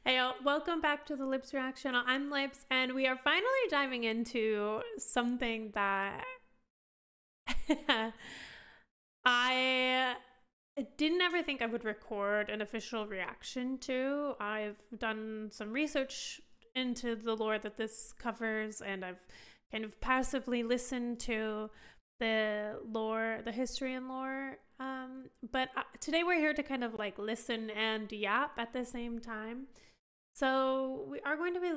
Hey, welcome back to the Lips Reaction. I'm Lips, and we are finally diving into something that I didn't ever think I would record an official reaction to. I've done some research into the lore that this covers, and I've kind of passively listened to the lore, the history and lore. But today we're here to kind of like listen and yap at the same time. So we are going to be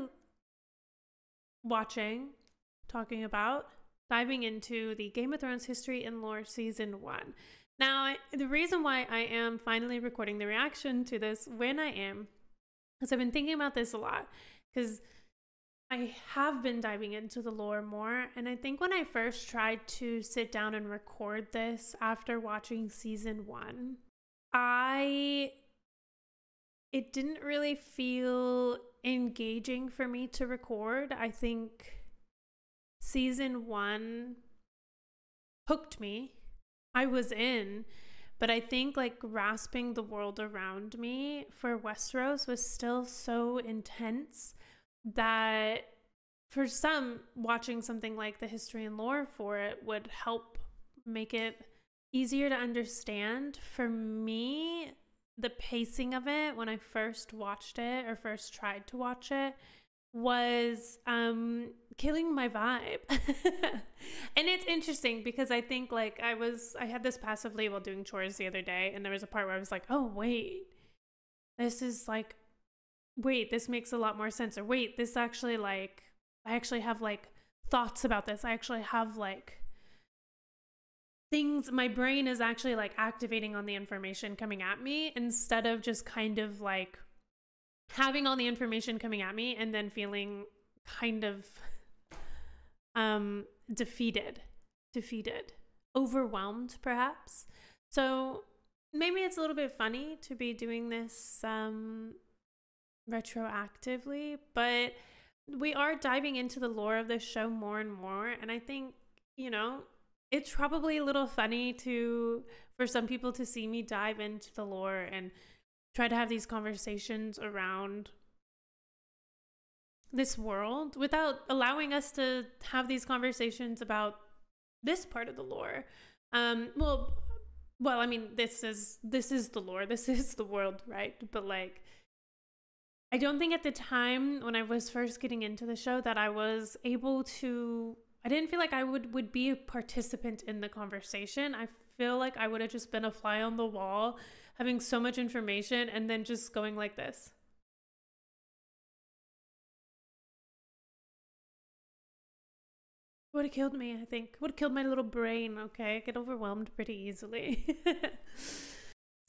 talking about, diving into the Game of Thrones History and Lore Season 1. Now, the reason why I am finally recording the reaction to this when I am, because I've been thinking about this a lot, because I have been diving into the lore more, and I think when I first tried to sit down and record this after watching Season 1, it didn't really feel engaging for me to record. I think Season 1 hooked me. I was in, but I think like grasping the world around me for Westeros was still so intense that for some, watching something like the history and lore for it would help make it easier to understand. For me, the pacing of it when I first watched it or first tried to watch it was killing my vibe. And it's interesting because I think like I had this passively while doing chores the other day, and there was a part where I was like, oh wait, this makes a lot more sense, or wait, this actually like I actually have like thoughts about this. I actually have like things, my brain is actually like activating on the information coming at me, instead of just kind of like having all the information coming at me and then feeling kind of defeated, overwhelmed perhaps. So maybe it's a little bit funny to be doing this retroactively, but we are diving into the lore of this show more and more, and I think, you know, it's probably a little funny for some people to see me dive into the lore and try to have these conversations around this world without allowing us to have these conversations about this part of the lore. Well, I mean, this is the lore, this is the world, right? But like, I don't think at the time when I was first getting into the show that I was able to, I didn't feel like I would be a participant in the conversation. I feel like I would have just been a fly on the wall, having so much information and then just going like this. Would have killed me, I think. Would have killed my little brain, okay? I get overwhelmed pretty easily.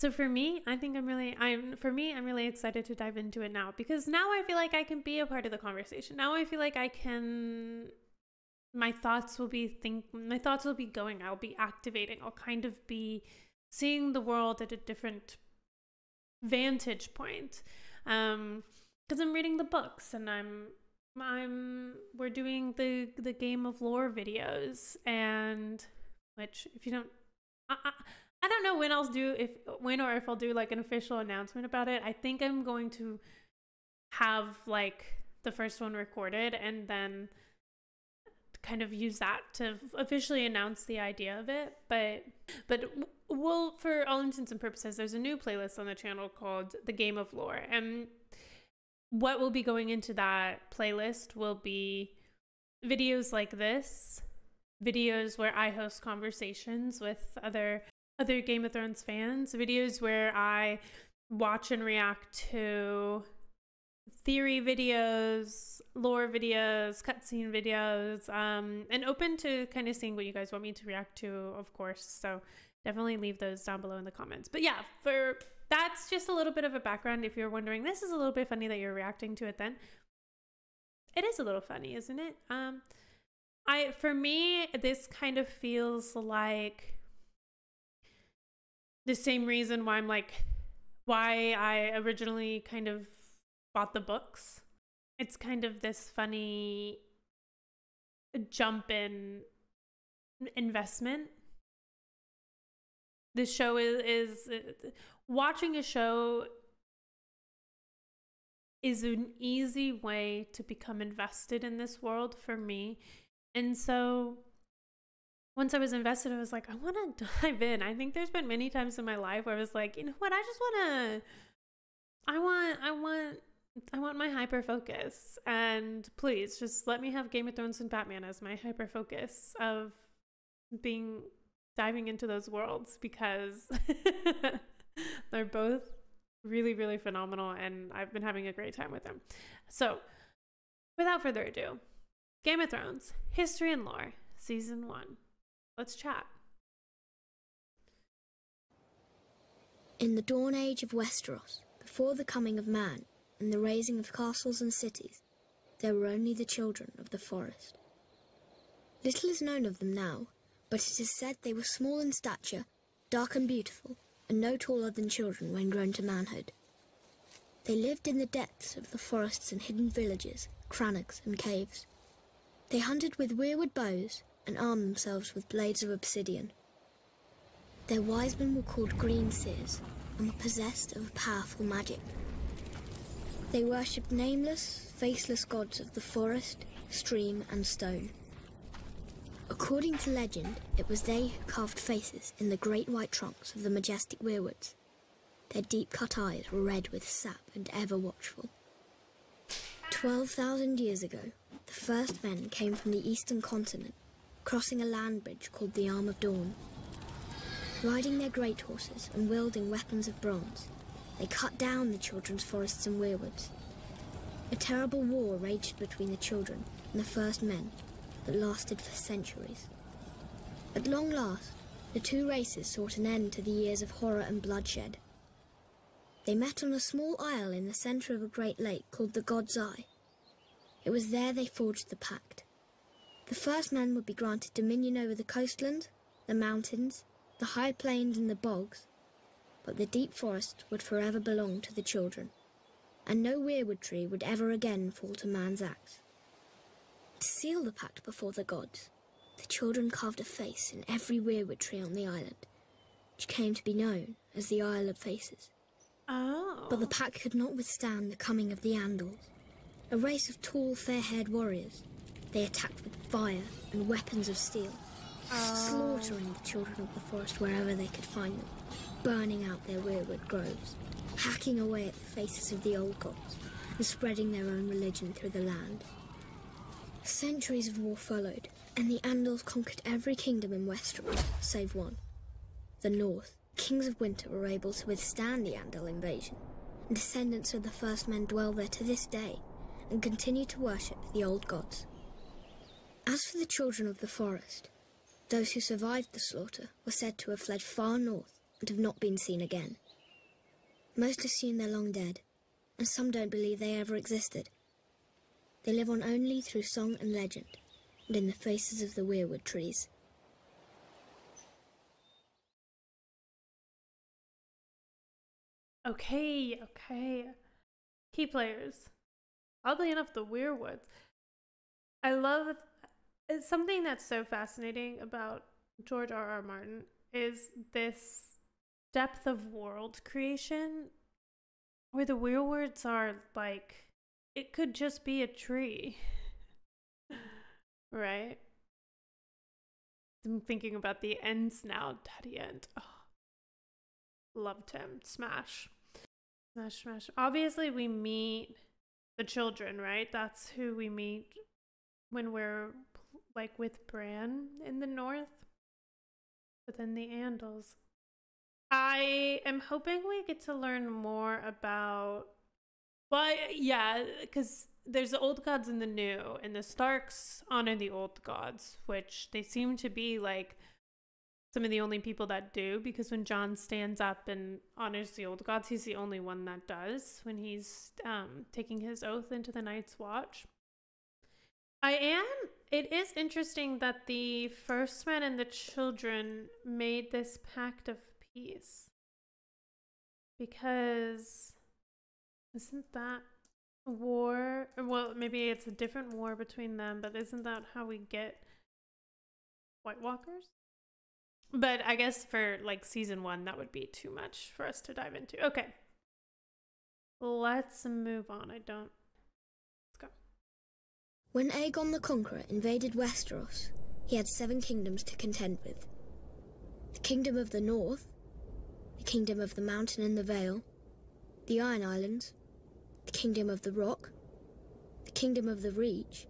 So for me, I think I'm really excited to dive into it now, because now I feel like I can be a part of the conversation. Now I feel like my thoughts will be going, I'll be activating, I'll kind of be seeing the world at a different vantage point. Because I'm reading the books, and we're doing the Game of Lore videos, and which, if you don't, I don't know when if I'll do like an official announcement about it. I think I'm going to have like the first one recorded and then kind of use that to officially announce the idea of it. But well, for all intents and purposes, there's a new playlist on the channel called The Game of Lore, and what will be going into that playlist will be videos like this, videos where I host conversations with other Game of Thrones fans, videos where I watch and react to theory videos, lore videos, cutscene videos, and open to kind of seeing what you guys want me to react to, of course. So definitely leave those down below in the comments. But yeah, that's just a little bit of a background. If you're wondering, this is a little bit funny that you're reacting to it then. It is a little funny, isn't it? For me, this kind of feels like the same reason why I originally kind of bought the books. It's kind of this funny jump in investment. This show is watching a show is an easy way to become invested in this world for me. And so once I was invested, I was like, I want to dive in. I think there's been many times in my life where I was like, you know what, I just want to, I want my hyper focus, and please just let me have Game of Thrones and Batman as my hyper focus of diving into those worlds, because they're both really, really phenomenal, and I've been having a great time with them. So without further ado, Game of Thrones, History and Lore, Season 1. Let's chat. In the dawn age of Westeros, before the coming of man and the raising of castles and cities, there were only the children of the forest. Little is known of them now, but it is said they were small in stature, dark and beautiful, and no taller than children when grown to manhood. They lived in the depths of the forests in hidden villages, crannogs and caves. They hunted with weirwood bows and armed themselves with blades of obsidian. Their wise men were called green seers and were possessed of powerful magic. They worshipped nameless, faceless gods of the forest, stream and stone. According to legend, it was they who carved faces in the great white trunks of the majestic weirwoods. Their deep-cut eyes were red with sap and ever watchful. 12,000 years ago, the first men came from the eastern continent, crossing a land bridge called the Arm of Dawn. Riding their great horses and wielding weapons of bronze, they cut down the children's forests and weirwoods. A terrible war raged between the children and the first men that lasted for centuries. At long last, the two races sought an end to the years of horror and bloodshed. They met on a small isle in the centre of a great lake called the God's Eye. It was there they forged the pact. The first men would be granted dominion over the coastlands, the mountains, the high plains and the bogs, but the deep forest would forever belong to the children, and no weirwood tree would ever again fall to man's axe. To seal the pact before the gods, the children carved a face in every weirwood tree on the island, which came to be known as the Isle of Faces. Oh. But the pact could not withstand the coming of the Andals, a race of tall, fair-haired warriors. They attacked with fire and weapons of steel, slaughtering the children of the forest wherever they could find them, burning out their weirwood groves, hacking away at the faces of the old gods, and spreading their own religion through the land. Centuries of war followed, and the Andals conquered every kingdom in Westeros, save one. The North, kings of winter, were able to withstand the Andal invasion, and descendants of the first men dwell there to this day, and continue to worship the old gods. As for the children of the forest, those who survived the slaughter were said to have fled far north and have not been seen again. Most assume they're long dead, and some don't believe they ever existed. They live on only through song and legend, and in the faces of the weirwood trees. Okay. Key players. Oddly enough, the weirwoods. I love it's something that's so fascinating about George R.R. Martin is this depth of world creation where the weirwoods are like, it could just be a tree. Right? I'm thinking about the ends now. Daddy End. Oh, loved him. Smash. Obviously, we meet the children, right? That's who we meet when we're like with Bran in the north. But then the Andals. I am hoping we get to learn more about... Well, yeah, because there's the old gods and the new, and the Starks honor the old gods, which they seem to be like some of the only people that do, because when Jon stands up and honors the old gods, he's the only one that does when he's taking his oath into the Night's Watch. It is interesting that the first men and the children made this pact of peace, because isn't that war? Well, maybe it's a different war between them, but isn't that how we get White Walkers? But I guess for like season 1, that would be too much for us to dive into. Okay. Let's move on. Let's go. When Aegon the Conqueror invaded Westeros, he had 7 kingdoms to contend with. The Kingdom of the North, the Kingdom of the Mountain and the Vale, the Iron Islands, the Kingdom of the Rock, the Kingdom of the Reach,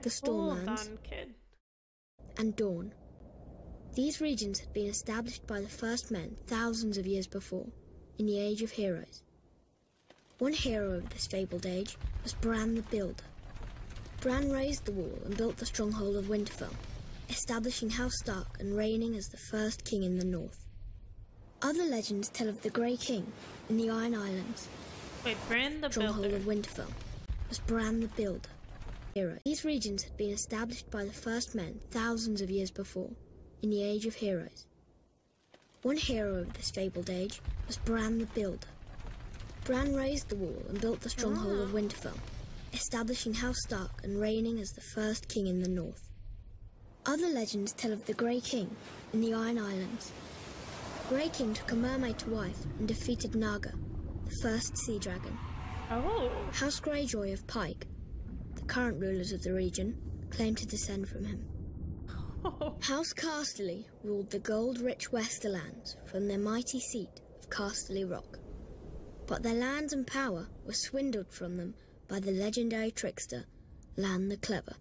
the Stormlands, hold on, kid. and Dorne. These regions had been established by the first men thousands of years before, in the Age of Heroes. One hero of this fabled age was Bran the Builder. Bran raised the wall and built the stronghold of Winterfell, establishing House Stark and reigning as the first king in the north. Other legends tell of the Grey King in the Iron Islands. Wait, Bran the stronghold Builder. of Winterfell was Bran the Builder. These regions had been established by the first men thousands of years before, in the Age of Heroes. One hero of this fabled age was Bran the Builder. Bran raised the wall and built the stronghold of Winterfell, establishing House Stark and reigning as the first king in the north. Other legends tell of the Grey King in the Iron Islands. Grey King took a mermaid to wife and defeated Naga, the first sea dragon. House Greyjoy of Pike, the current rulers of the region, claim to descend from him. House Casterly ruled the gold-rich Westerlands from their mighty seat of Casterly Rock. But their lands and power were swindled from them by the legendary trickster, Lan the Clever.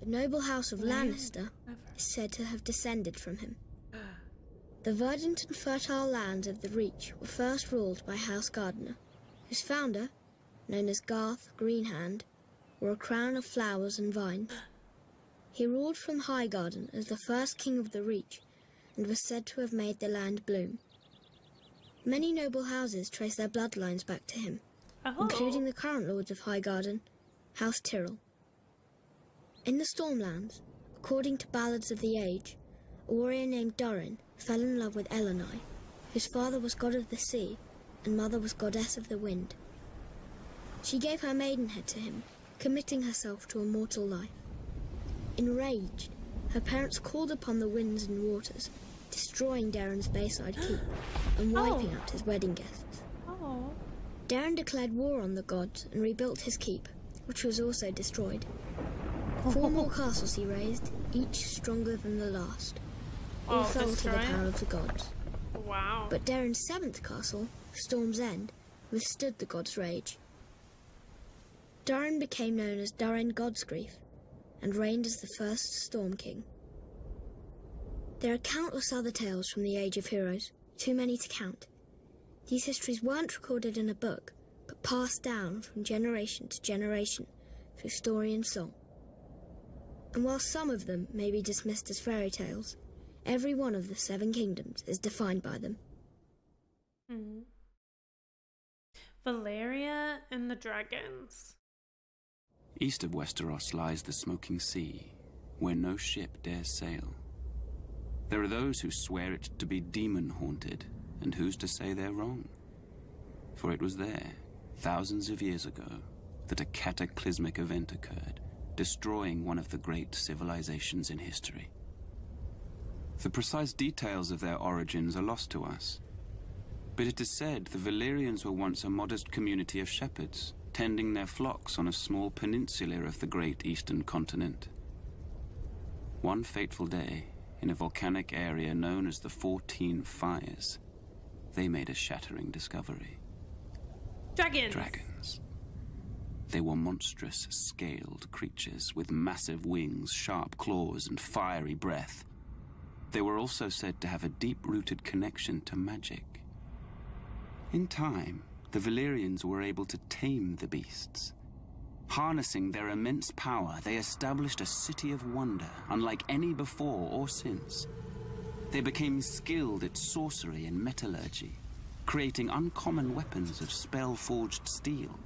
The noble house of Lannister is said to have descended from him. The verdant and fertile lands of the Reach were first ruled by House Gardener, whose founder, known as Garth Greenhand, wore a crown of flowers and vines. He ruled from Highgarden as the first king of the Reach, and was said to have made the land bloom. Many noble houses trace their bloodlines back to him, including the current lords of Highgarden, House Tyrell. In the Stormlands, according to ballads of the age, a warrior named Durin fell in love with Elenai, whose father was god of the sea and mother was goddess of the wind. She gave her maidenhead to him, committing herself to a mortal life. Enraged, her parents called upon the winds and waters, destroying Darren's Bayside keep and wiping out his wedding guests. Darren declared war on the gods and rebuilt his keep, which was also destroyed. 4 more castles he raised, each stronger than the last. All fell to the power of the gods. But Darren's 7th castle, Storm's End, withstood the gods' rage. Darren became known as Darren Godsgrief, and reigned as the first Storm King. There are countless other tales from the Age of Heroes, too many to count. These histories weren't recorded in a book, but passed down from generation to generation through story and song. And while some of them may be dismissed as fairy tales, every one of the 7 kingdoms is defined by them. Valyria and the Dragons. East of Westeros lies the Smoking Sea, where no ship dares sail. There are those who swear it to be demon-haunted, and who's to say they're wrong? For it was there, thousands of years ago, that a cataclysmic event occurred, destroying one of the great civilizations in history. The precise details of their origins are lost to us, but it is said the Valyrians were once a modest community of shepherds, tending their flocks on a small peninsula of the great eastern continent. One fateful day, in a volcanic area known as the 14 Fires, they made a shattering discovery. Dragons. They were monstrous, scaled creatures with massive wings, sharp claws, and fiery breath. They were also said to have a deep-rooted connection to magic. In time, the Valyrians were able to tame the beasts. Harnessing their immense power, they established a city of wonder, unlike any before or since. They became skilled at sorcery and metallurgy, creating uncommon weapons of spell-forged steel.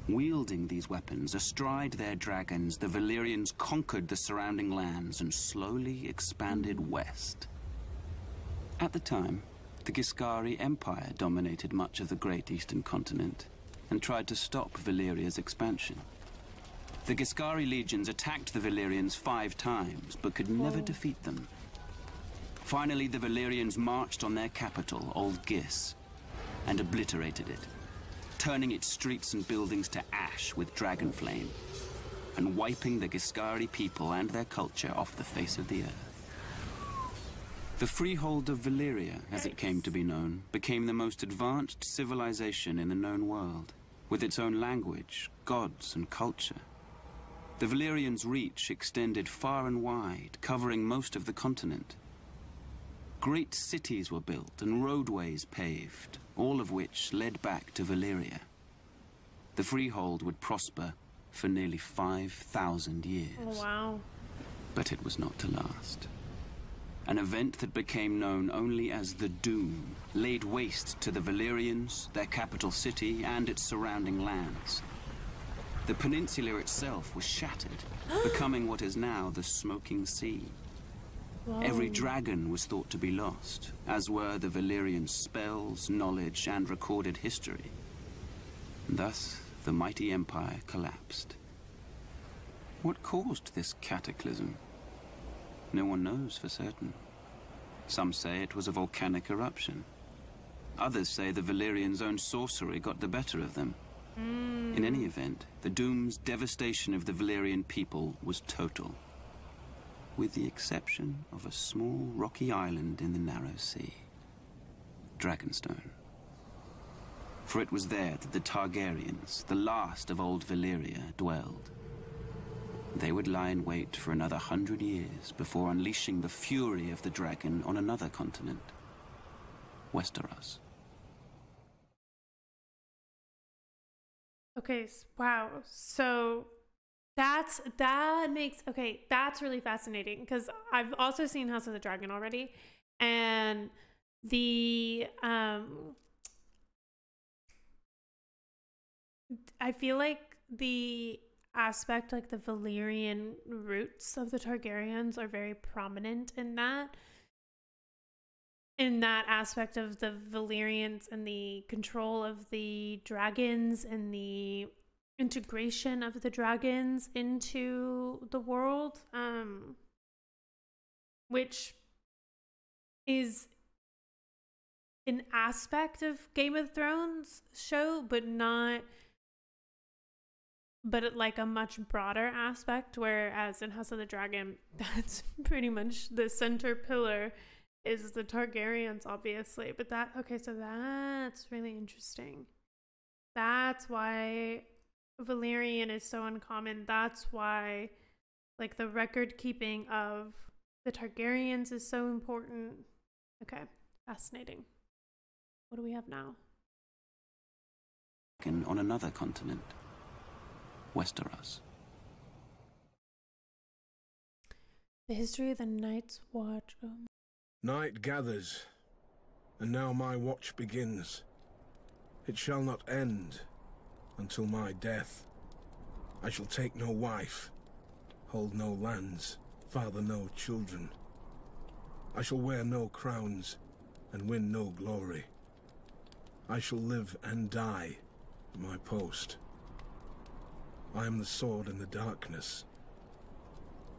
Wielding these weapons astride their dragons, the Valyrians conquered the surrounding lands and slowly expanded west. At the time, the Giscari Empire dominated much of the great eastern continent and tried to stop Valyria's expansion. The Giscari legions attacked the Valyrians 5 times, but could never defeat them. Finally, the Valyrians marched on their capital, Old Gis, and obliterated it, turning its streets and buildings to ash with dragon flame, and wiping the Giscari people and their culture off the face of the earth. The freehold of Valyria, as it came to be known, became the most advanced civilization in the known world, with its own language, gods, and culture. The Valyrians' reach extended far and wide, covering most of the continent. Great cities were built and roadways paved, all of which led back to Valyria. The freehold would prosper for nearly 5,000 years. Oh, wow. But it was not to last. An event that became known only as the Doom laid waste to the Valyrians, their capital city, and its surrounding lands. The peninsula itself was shattered, becoming what is now the Smoking Sea. Whoa. Every dragon was thought to be lost, as were the Valyrian spells, knowledge, and recorded history. Thus, the mighty empire collapsed. What caused this cataclysm? No one knows for certain. Some say it was a volcanic eruption. Others say the Valyrians' own sorcery got the better of them. In any event, the Doom's devastation of the Valyrian people was total, with the exception of a small rocky island in the narrow sea, Dragonstone. For it was there that the Targaryens, the last of old Valyria, dwelled. They would lie in wait for another 100 years before unleashing the fury of the dragon on another continent, Westeros. Okay, wow. So that's really fascinating because I've also seen House of the Dragon already, and the I feel like the aspect, like the Valyrian roots of the Targaryens, are very prominent in that aspect of the Valyrians and the control of the dragons and the integration of the dragons into the world, which is an aspect of Game of Thrones show, but like a much broader aspect, whereas in House of the Dragon, that's pretty much the center pillar is the Targaryens, obviously. But so that's really interesting. That's why Valyrian is so uncommon. That's why, like, the record keeping of the Targaryens is so important. Okay, fascinating. What do we have now? On another continent, Westeros. The history of the Night's Watch. Night gathers, and now my watch begins. It shall not end until my death. I shall take no wife, hold no lands, father no children. I shall wear no crowns and win no glory. I shall live and die at my post. I am the sword in the darkness.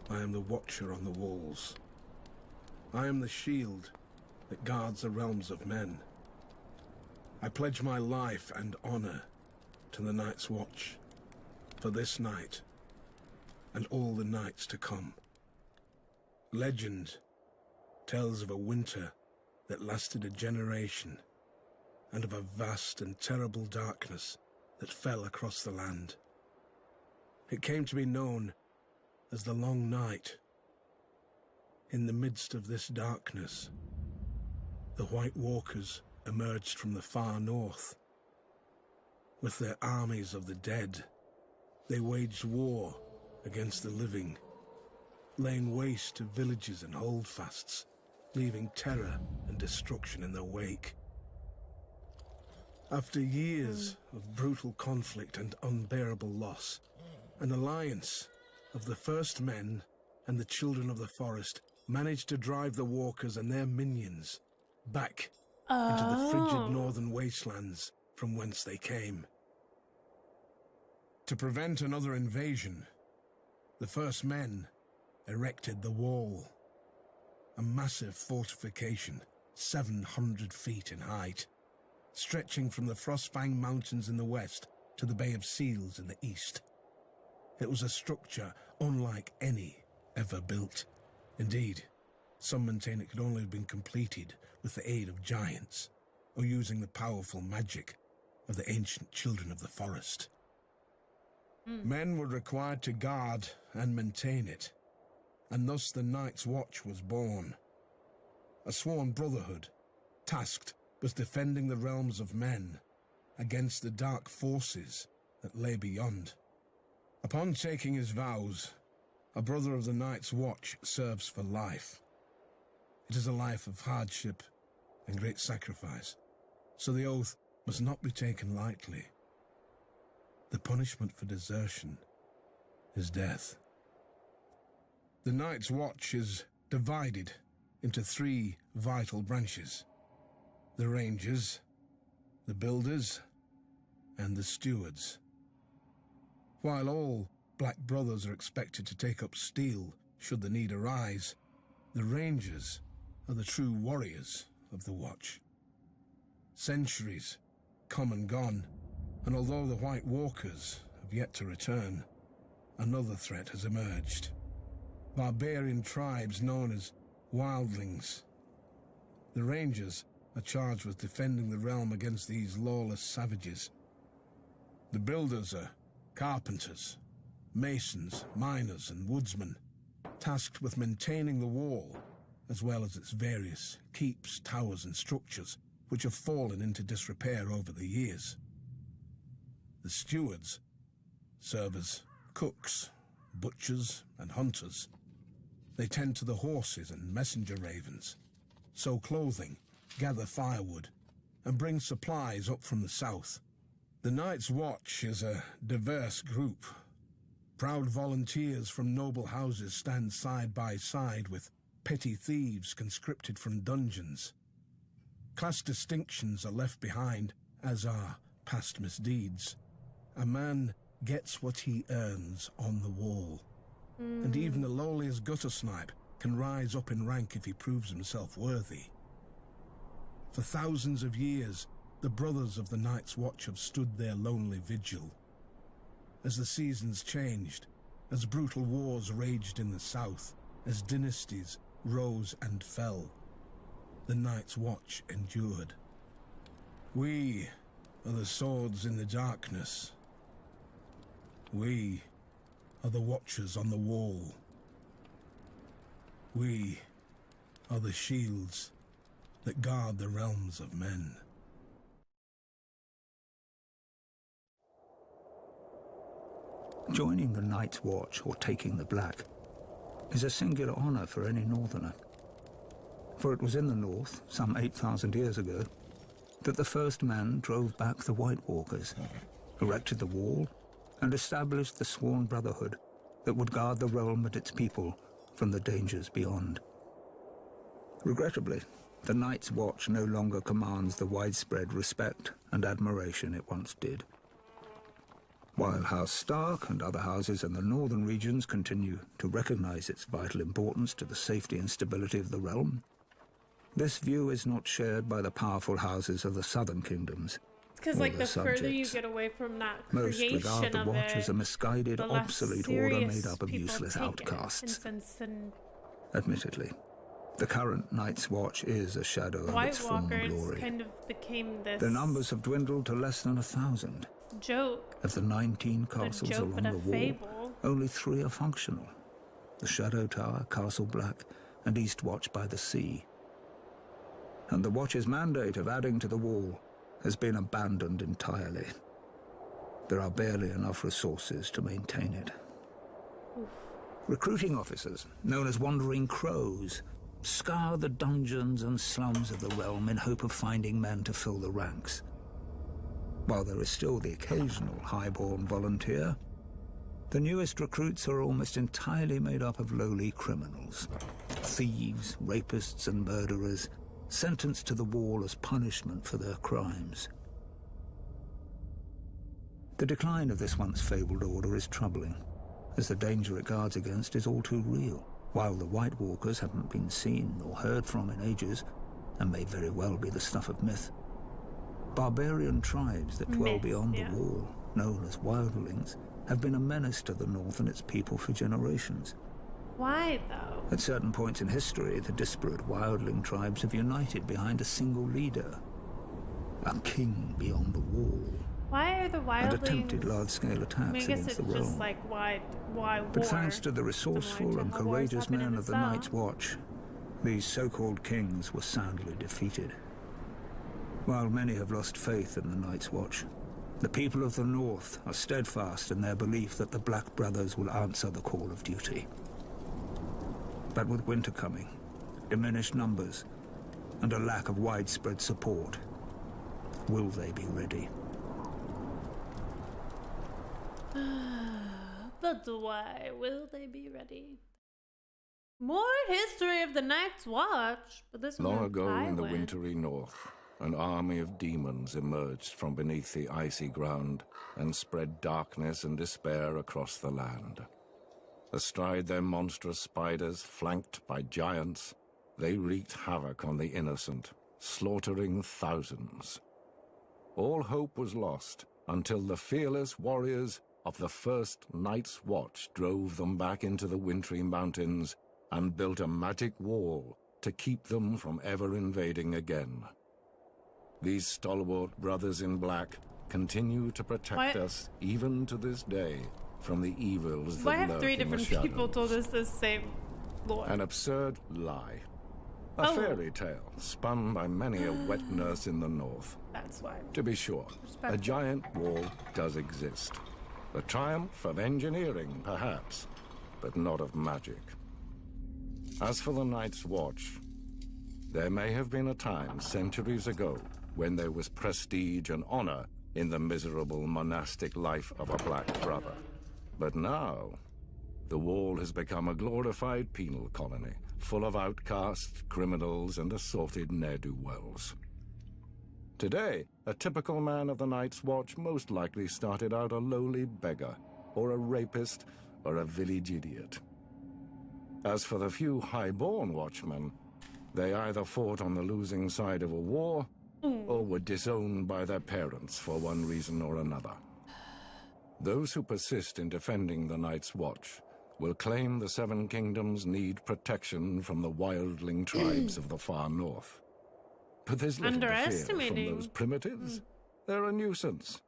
I am the watcher on the walls. I am the shield that guards the realms of men. I pledge my life and honor to the Night's Watch, for this night and all the nights to come. Legend tells of a winter that lasted a generation, and of a vast and terrible darkness that fell across the land. It came to be known as the Long Night. In the midst of this darkness, the White Walkers emerged from the far north. With their armies of the dead, they waged war against the living, laying waste to villages and holdfasts, leaving terror and destruction in their wake. After years of brutal conflict and unbearable loss, an alliance of the First Men and the Children of the Forest managed to drive the Walkers and their minions back into the frigid northern wastelands from whence they came. To prevent another invasion, the First Men erected the Wall, a massive fortification 700 feet in height, stretching from the Frostfang Mountains in the west to the Bay of Seals in the east. It was a structure unlike any ever built. Indeed, some maintain it could only have been completed with the aid of giants, or using the powerful magic of the ancient children of the forest. Men were required to guard and maintain it, and thus the Night's Watch was born. A sworn brotherhood, tasked with defending the realms of men against the dark forces that lay beyond. Upon taking his vows, a brother of the Night's Watch serves for life. It is a life of hardship and great sacrifice, so the oath must not be taken lightly. The punishment for desertion is death. The Night's Watch is divided into 3 vital branches: the Rangers, the Builders, and the Stewards. While all Black Brothers are expected to take up steel should the need arise, the Rangers are the true warriors of the Watch. Centuries come and gone, and although the White Walkers have yet to return, another threat has emerged. Barbarian tribes known as wildlings. The Rangers are charged with defending the realm against these lawless savages. The Builders are carpenters, masons, miners, and woodsmen, tasked with maintaining the wall, as well as its various keeps, towers, and structures, which have fallen into disrepair over the years. The Stewards serve as cooks, butchers, and hunters. They tend to the horses and messenger ravens, sew clothing, gather firewood, and bring supplies up from the south. The Night's Watch is a diverse group. Proud volunteers from noble houses stand side by side with petty thieves conscripted from dungeons. Class distinctions are left behind, as are past misdeeds. A man gets what he earns on the wall. And even the lowliest gutter snipe can rise up in rank if he proves himself worthy. For thousands of years, the brothers of the Night's Watch have stood their lonely vigil. As the seasons changed, as brutal wars raged in the south, as dynasties rose and fell, the Night's Watch endured. We are the swords in the darkness. We are the watchers on the wall. We are the shields that guard the realms of men. Joining the Night's Watch, or taking the Black, is a singular honour for any northerner. For it was in the north, some 8,000 years ago, that the first man drove back the White Walkers, erected the wall, and established the sworn brotherhood that would guard the realm and its people from the dangers beyond. Regrettably, the Night's Watch no longer commands the widespread respect and admiration it once did. While House Stark and other houses in the northern regions continue to recognize its vital importance to the safety and stability of the realm, this view is not shared by the powerful houses of the southern kingdoms. Because, like, the further you get away from that most creation regard the of Watch as a misguided, the less obsolete order made serious up of people useless take it. outcasts. And Admittedly, the current Night's Watch is a shadow of its White former Walkers glory. kind of became this Their numbers have dwindled to less than 1,000. joke. Of the 19 castles joke, along but a the wall, fable. only 3 are functional. The Shadow Tower, Castle Black, and East Watch by the Sea. And the Watch's mandate of adding to the wall has been abandoned entirely. There are barely enough resources to maintain it. Oof. Recruiting officers, known as Wandering Crows, scour the dungeons and slums of the realm in hope of finding men to fill the ranks. While there is still the occasional highborn volunteer, the newest recruits are almost entirely made up of lowly criminals. Thieves, rapists, and murderers, sentenced to the wall as punishment for their crimes. The decline of this once fabled order is troubling, as the danger it guards against is all too real. While the White Walkers haven't been seen or heard from in ages, and may very well be the stuff of myth, Barbarian tribes that dwell Myth, beyond yeah. the wall, known as wildlings, have been a menace to the North and its people for generations. Why, though? At certain points in history, the disparate wildling tribes have united behind a single leader, a king beyond the wall, Why are the wildlings... and attempted large-scale I attacks mean, I guess against it's the just realm. like, why war? But thanks to the resourceful Similar to and how wars courageous happen in men the of the South. Night's Watch, these so-called kings were soundly defeated. While many have lost faith in the Night's Watch, the people of the North are steadfast in their belief that the Black Brothers will answer the call of duty. But with winter coming, diminished numbers, and a lack of widespread support, will they be ready? But why will they be ready? More history of the Night's Watch, but this Long one ago I in the win. wintry north, an army of demons emerged from beneath the icy ground and spread darkness and despair across the land. Astride their monstrous spiders, flanked by giants, they wreaked havoc on the innocent, slaughtering thousands. All hope was lost until the fearless warriors of the first Night's Watch drove them back into the wintry mountains and built a magic wall to keep them from ever invading again. These stalwart brothers in black continue to protect us even to this day from the evils that Why have lurk three in the different shadows. people told us the same lore? An absurd lie. A fairy tale spun by many a wet nurse in the north. That's why. To be sure, a Respectful. giant wall does exist. A triumph of engineering, perhaps, but not of magic. As for the Night's Watch, there may have been a time centuries ago when there was prestige and honor in the miserable monastic life of a Black Brother. But now, the wall has become a glorified penal colony, full of outcasts, criminals, and assorted ne'er-do-wells. Today, a typical man of the Night's Watch most likely started out a lowly beggar, or a rapist, or a village idiot. As for the few high-born watchmen, they either fought on the losing side of a war, or were disowned by their parents for one reason or another. Those who persist in defending the Night's Watch will claim the Seven Kingdoms need protection from the wildling tribes of the far north. But there's little to fear from Underestimating. those primitives. They're a nuisance,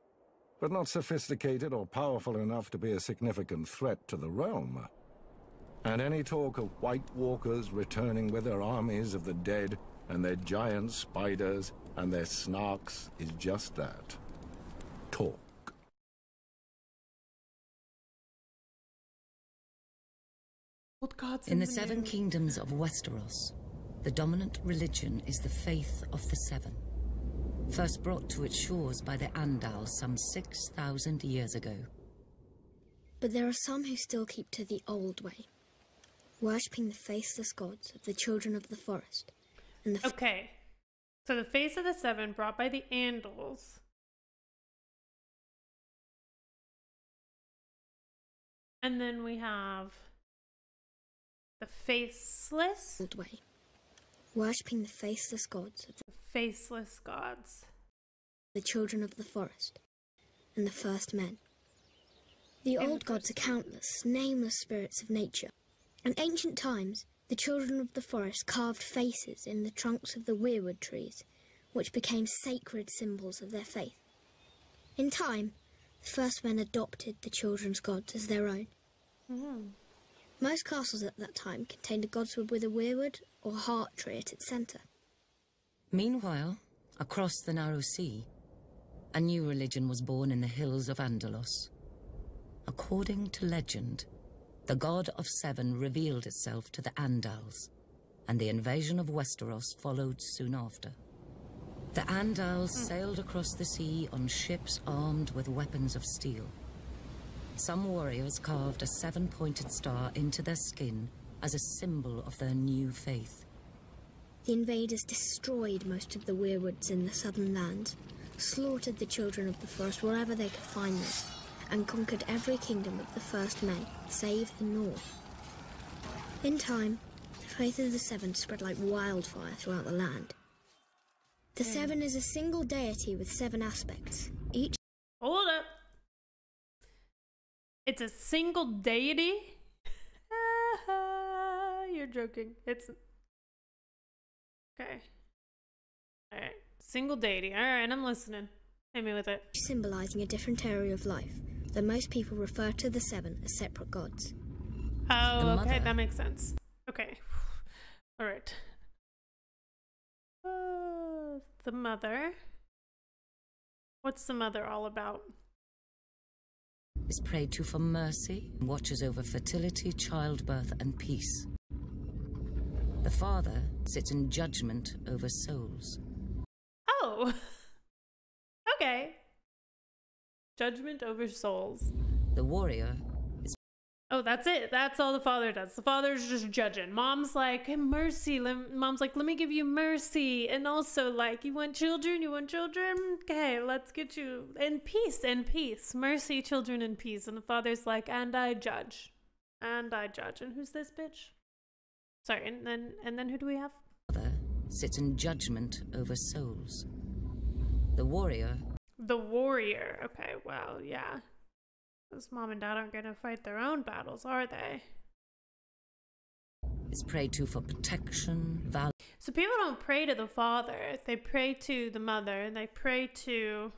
but not sophisticated or powerful enough to be a significant threat to the realm. And any talk of White Walkers returning with their armies of the dead and their giant spiders and their snarks is just that. Talk. Old gods In the new. Seven Kingdoms of Westeros, the dominant religion is the faith of the Seven, first brought to its shores by the Andals some 6,000 years ago. But there are some who still keep to the old way, worshipping the faceless gods of the children of the forest. And the Okay. So the face of the seven brought by the Andals. And then we have the faceless, old way, worshipping the faceless gods of the faceless gods. the children of the forest, and the first men. The And old the gods are first countless, nameless spirits of nature. In ancient times, the children of the forest carved faces in the trunks of the weirwood trees, which became sacred symbols of their faith. In time, the first men adopted the children's gods as their own. Most castles at that time contained a godswood with a weirwood or heart tree at its centre. Meanwhile, across the narrow sea, a new religion was born in the hills of Andalos. According to legend, the god of seven revealed itself to the Andals, and the invasion of Westeros followed soon after. The Andals sailed across the sea on ships armed with weapons of steel. Some warriors carved a seven-pointed star into their skin as a symbol of their new faith. The invaders destroyed most of the weirwoods in the southern lands, slaughtered the children of the forest wherever they could find them, and conquered every kingdom of the first men, save the north. In time, the faith of the seven spread like wildfire throughout the land. The seven is a single deity with 7 aspects, each... Hold up. It's a single deity? You're joking. It's... Okay. Alright. Single deity. Alright, I'm listening. Hit me with it. symbolizing a different area of life, though most people refer to the 7 as separate gods. Oh, okay, that makes sense. Okay. Alright. The mother. What's the mother all about? Is prayed to for mercy, watches over fertility, childbirth, and peace. The father sits in judgment over souls. Oh! Okay. Judgment over souls. The warrior is... Oh, that's it. That's all the father does. The father's just judging. Mom's like, hey, mercy. Mom's like, let me give you mercy. And also, like, you want children? You want children? Okay, let's get you. And peace, and peace. Mercy, children, and peace. And the father's like, and I judge. And I judge. And who's this bitch? Sorry, and then who do we have? Father sits in judgment over souls. The warrior. The warrior. Okay, well, yeah. Because mom and dad aren't going to fight their own battles, are they? Is prayed to for protection, valor. So people don't pray to the father. They pray to the mother, and they pray to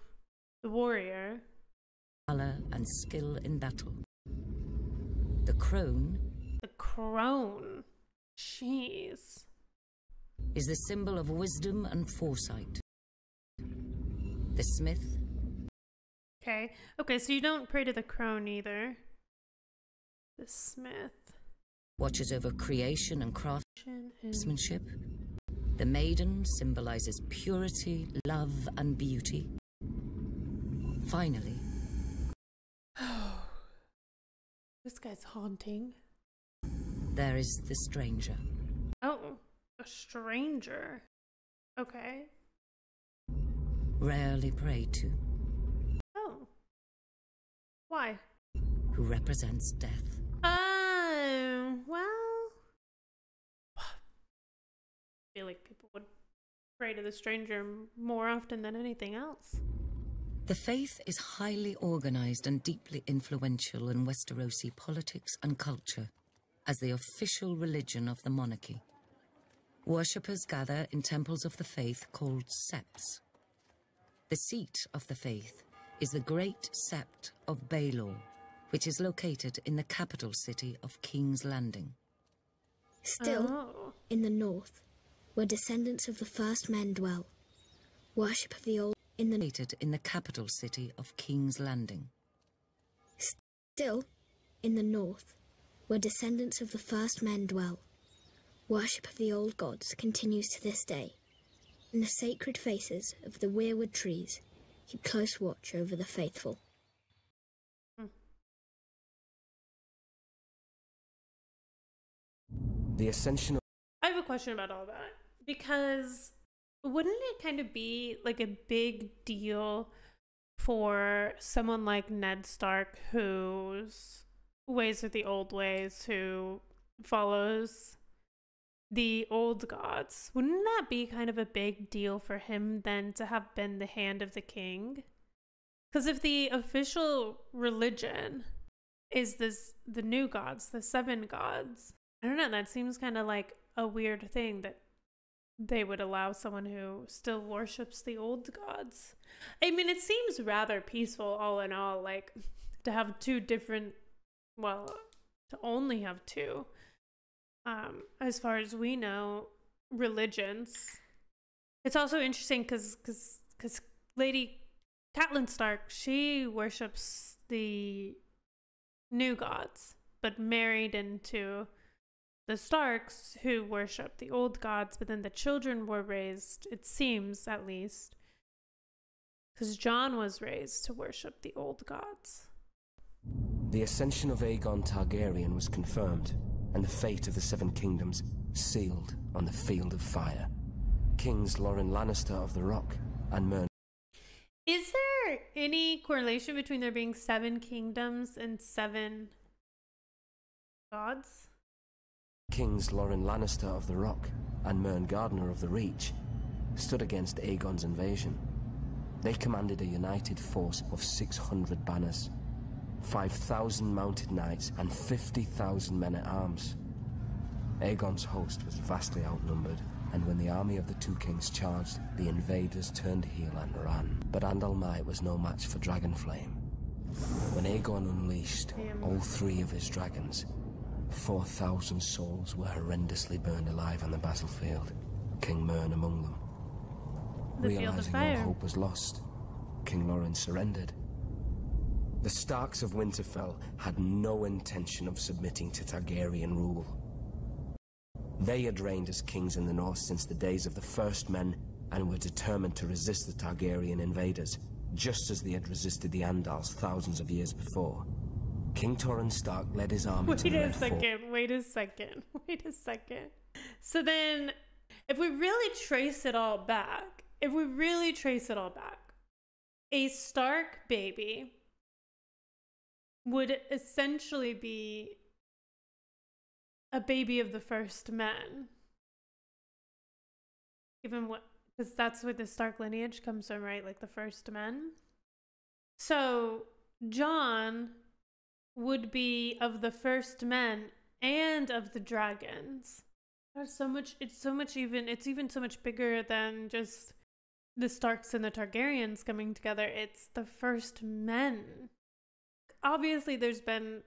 the warrior. Valor and skill in battle. The crone. The crone. Jeez. Is the symbol of wisdom and foresight. The smith. Okay. Okay, so you don't pray to the crone either. The smith. Watches over creation and craftsmanship. The maiden symbolizes purity, love, and beauty. Finally. This guy's haunting. There is the stranger. Oh, a stranger. Okay. Rarely prayed to. Oh. Why? Who represents death. Oh, well. I feel like people would pray to the stranger more often than anything else. The faith is highly organized and deeply influential in Westerosi politics and culture as the official religion of the monarchy. Worshippers gather in temples of the faith called septs. The seat of the faith is the Great Sept of Baelor, which is located in the capital city of King's Landing. Still, in the north, where descendants of the first men dwell, worship of the old located in the capital city of King's Landing. Still, in the north, where descendants of the first men dwell, worship of the old gods continues to this day, and the sacred faces of the weirwood trees keep close watch over the faithful. The ascension of... I have a question about all that, because wouldn't it kind of be like a big deal for someone like Ned Stark, whose ways are the old ways, who follows the old gods? Wouldn't that be kind of a big deal for him then to have been the hand of the king? Because if the official religion is the new gods, the 7 gods, I don't know, that seems kind of like a weird thing that they would allow someone who still worships the old gods. I mean, it seems rather peaceful all in all, like to have 2 different, well, to only have 2, as far as we know, religions. It's also interesting because Lady Catelyn Stark, she worships the new gods, but married into the Starks, who worship the old gods, but then the children were raised, it seems at least, because Jon was raised to worship the old gods. The ascension of Aegon Targaryen was confirmed, and the fate of the 7 kingdoms sealed on the field of fire. Kings Loren Lannister of the Rock and Mern... Is there any correlation between there being 7 kingdoms and 7 gods? Kings Loren Lannister of the Rock and Mern Gardener of the Reach stood against Aegon's invasion. They commanded a united force of 600 banners, 5,000 mounted knights, and 50,000 men-at-arms. Aegon's host was vastly outnumbered, and when the army of the two kings charged, the invaders turned heel and ran. But Andalmite was no match for Dragonflame. When Aegon unleashed all 3 of his dragons, 4,000 souls were horrendously burned alive on the battlefield, King Mern among them. Realizing all hope was lost, King Loren surrendered. The Starks of Winterfell had no intention of submitting to Targaryen rule. They had reigned as kings in the north since the days of the First Men and were determined to resist the Targaryen invaders, just as they had resisted the Andals thousands of years before. King Torrhen Stark led his army to the Red Fort. Wait a second. So then, if we really trace it all back, a Stark baby would essentially be a baby of the First Men. Even what, because that's where the Stark lineage comes from, right? Like the First Men. So Jon would be of the First Men and of the dragons. There's so much, it's even so much bigger than just the Starks and the Targaryens coming together. It's the First Men. Obviously there's been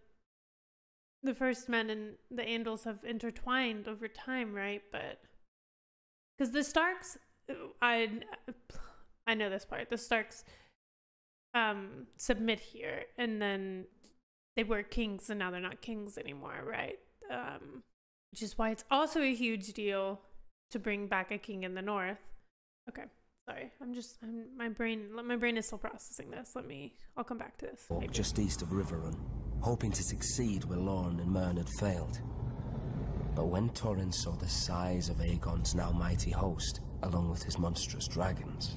the First Men and the Andals have intertwined over time, right? But because the Starks, I know this part, the Starks submit here, and then they were kings and now they're not kings anymore, right? Which is why it's also a huge deal to bring back a king in the north. Okay, sorry, my brain is still processing this. I'll come back to this. Just east of Riverrun, hoping to succeed where Lorne and Mern had failed. But when Torrhen saw the size of Aegon's now mighty host, along with his monstrous dragons,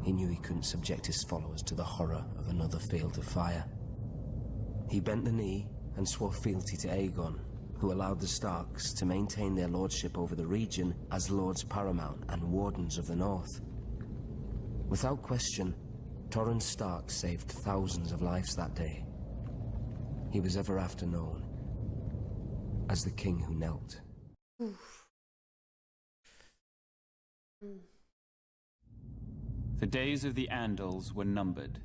he knew he couldn't subject his followers to the horror of another field of fire. He bent the knee and swore fealty to Aegon, who allowed the Starks to maintain their lordship over the region as Lords Paramount and Wardens of the North. Without question, Torrhen Stark saved thousands of lives that day. He was ever after known as the King Who Knelt. The days of the Andals were numbered.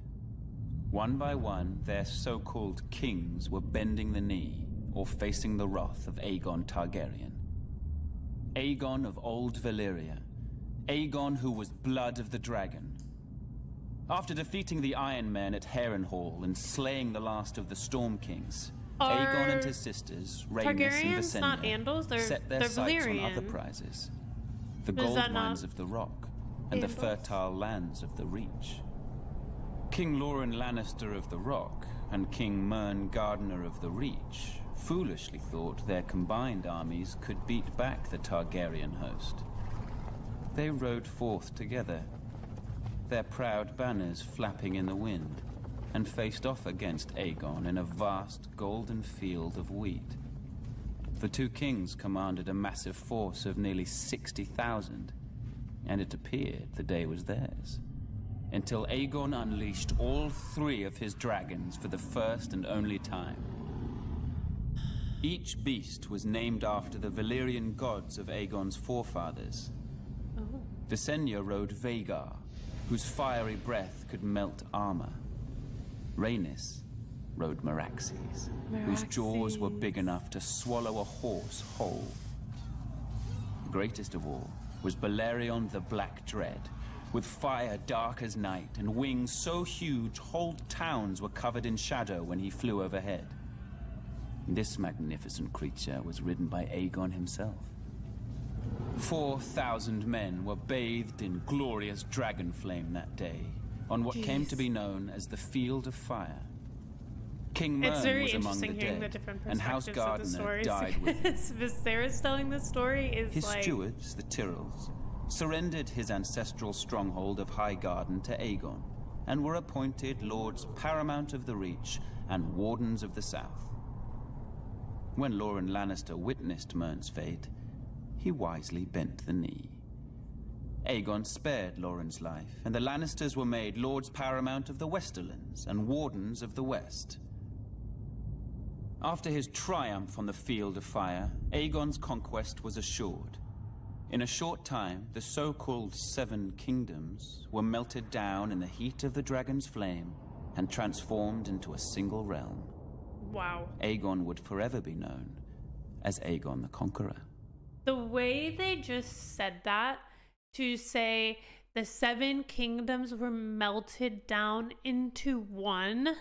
One by one, their so-called kings were bending the knee or facing the wrath of Aegon Targaryen. Aegon of Old Valyria. Aegon who was blood of the dragon. After defeating the Iron Men at Harrenhal and slaying the last of the Storm Kings, Aegon and his sisters, Rhaenys and Visenya, not Andals, set their sights on other prizes. The gold mines of the Rock and the fertile lands of the Reach. King Loren Lannister of the Rock and King Mern Gardener of the Reach foolishly thought their combined armies could beat back the Targaryen host. They rode forth together, their proud banners flapping in the wind, and faced off against Aegon in a vast golden field of wheat. The two kings commanded a massive force of nearly 60,000, and it appeared the day was theirs, until Aegon unleashed all 3 of his dragons for the first and only time. Each beast was named after the Valyrian gods of Aegon's forefathers. Visenya rode Vhagar, whose fiery breath could melt armor. Rhaenys rode Meraxes, whose jaws were big enough to swallow a horse whole. Greatest of all was Balerion the Black Dread, with fire dark as night and wings so huge whole towns were covered in shadow when he flew overhead. This magnificent creature was ridden by Aegon himself. 4,000 men were bathed in glorious dragon flame that day, on what came to be known as the Field of Fire. King Mern was among the dead, and House Gardener died with him. Viserys telling the story is his stewards, the Tyrells, surrendered his ancestral stronghold of Highgarden to Aegon, and were appointed Lords Paramount of the Reach and Wardens of the South. When Loren Lannister witnessed Mern's fate, he wisely bent the knee. Aegon spared Lauren's life, and the Lannisters were made Lords Paramount of the Westerlands and Wardens of the West. After his triumph on the Field of Fire, Aegon's conquest was assured. In a short time, the so-called Seven Kingdoms were melted down in the heat of the dragon's flame and transformed into a single realm. Wow. Aegon would forever be known as Aegon the Conqueror. The way they just said that, to say the Seven Kingdoms were melted down into one.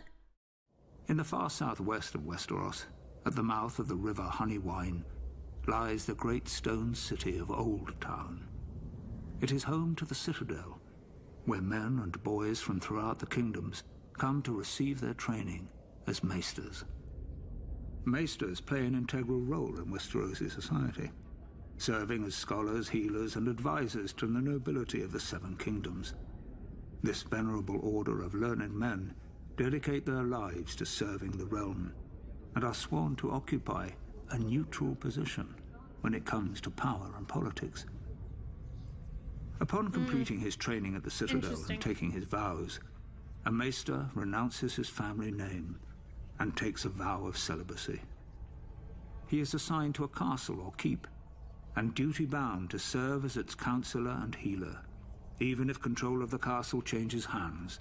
In the far southwest of Westeros, at the mouth of the river Honeywine, lies the great stone city of Old Town. It is home to the Citadel, where men and boys from throughout the kingdoms come to receive their training as maesters. Maesters play an integral role in Westerosi society, serving as scholars, healers, and advisors to the nobility of the Seven Kingdoms. This venerable order of learned men dedicate their lives to serving the realm, and are sworn to occupy a neutral position when it comes to power and politics. Upon completing his training at the Citadel and taking his vows, a maester renounces his family name and takes a vow of celibacy. He is assigned to a castle or keep, and duty-bound to serve as its counselor and healer, even if control of the castle changes hands.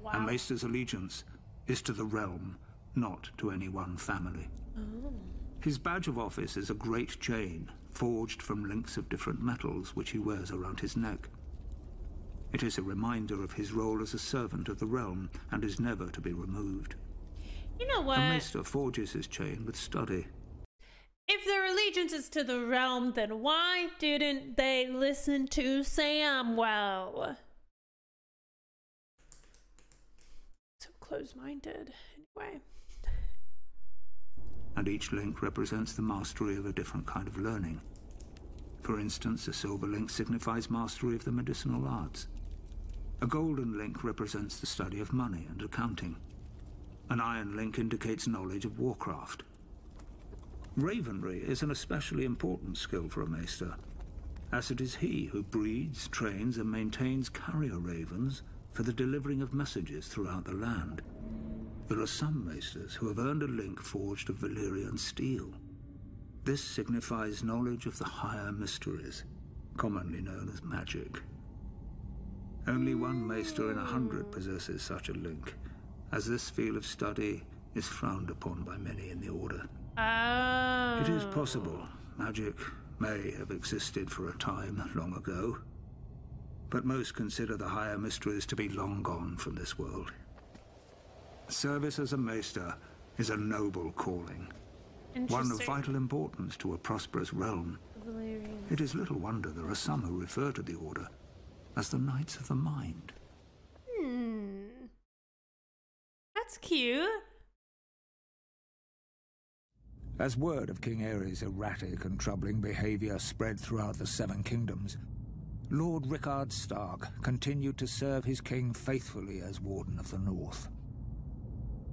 Wow. A maester's allegiance is to the realm, not to any one family. Oh. His badge of office is a great chain, forged from links of different metals, which he wears around his neck. It is a reminder of his role as a servant of the realm, and is never to be removed. You know what? A maester forges his chain with study. If their allegiance is to the realm, then why didn't they listen to Samwell? So close-minded, anyway. And each link represents the mastery of a different kind of learning. For instance, a silver link signifies mastery of the medicinal arts. A golden link represents the study of money and accounting. An iron link indicates knowledge of warcraft. Ravenry is an especially important skill for a maester, as it is he who breeds, trains, and maintains carrier ravens for the delivering of messages throughout the land. There are some maesters who have earned a link forged of Valyrian steel. This signifies knowledge of the higher mysteries, commonly known as magic. Only one maester in 100 possesses such a link, as this field of study is frowned upon by many in the Order. Oh. It is possible magic may have existed for a time long ago, but most consider the higher mysteries to be long gone from this world. Service as a maester is a noble calling, one of vital importance to a prosperous realm. Valyrians. It is little wonder there are some who refer to the Order as the Knights of the Mind. That's cute. As word of King Aerys' erratic and troubling behavior spread throughout the Seven Kingdoms, Lord Rickard Stark continued to serve his king faithfully as Warden of the North.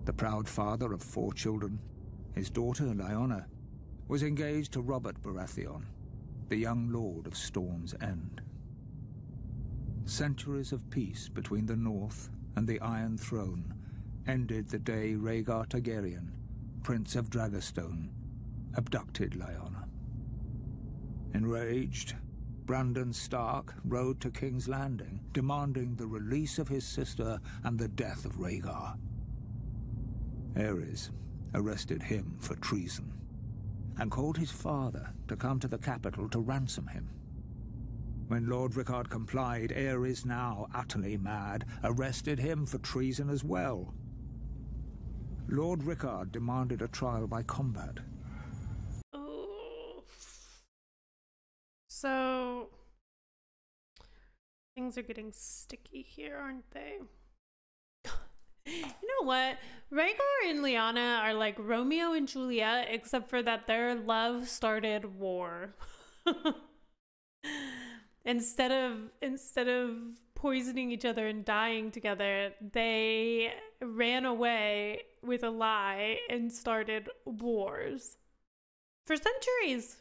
The proud father of 4 children, his daughter Lyanna, was engaged to Robert Baratheon, the young Lord of Storm's End. Centuries of peace between the North and the Iron Throne ended the day Rhaegar Targaryen, Prince of Dragonstone, abducted Lyanna. Enraged, Brandon Stark rode to King's Landing, demanding the release of his sister and the death of Rhaegar. Aerys arrested him for treason, and called his father to come to the capital to ransom him. When Lord Rickard complied, Aerys, now utterly mad, arrested him for treason as well. Lord Rickard demanded a trial by combat. Oh. So things are getting sticky here, aren't they? You know what? Rhaegar and Lyanna are like Romeo and Juliet, except for that their love started war. Instead of poisoning each other and dying together, they ran away with a lie and started wars for centuries.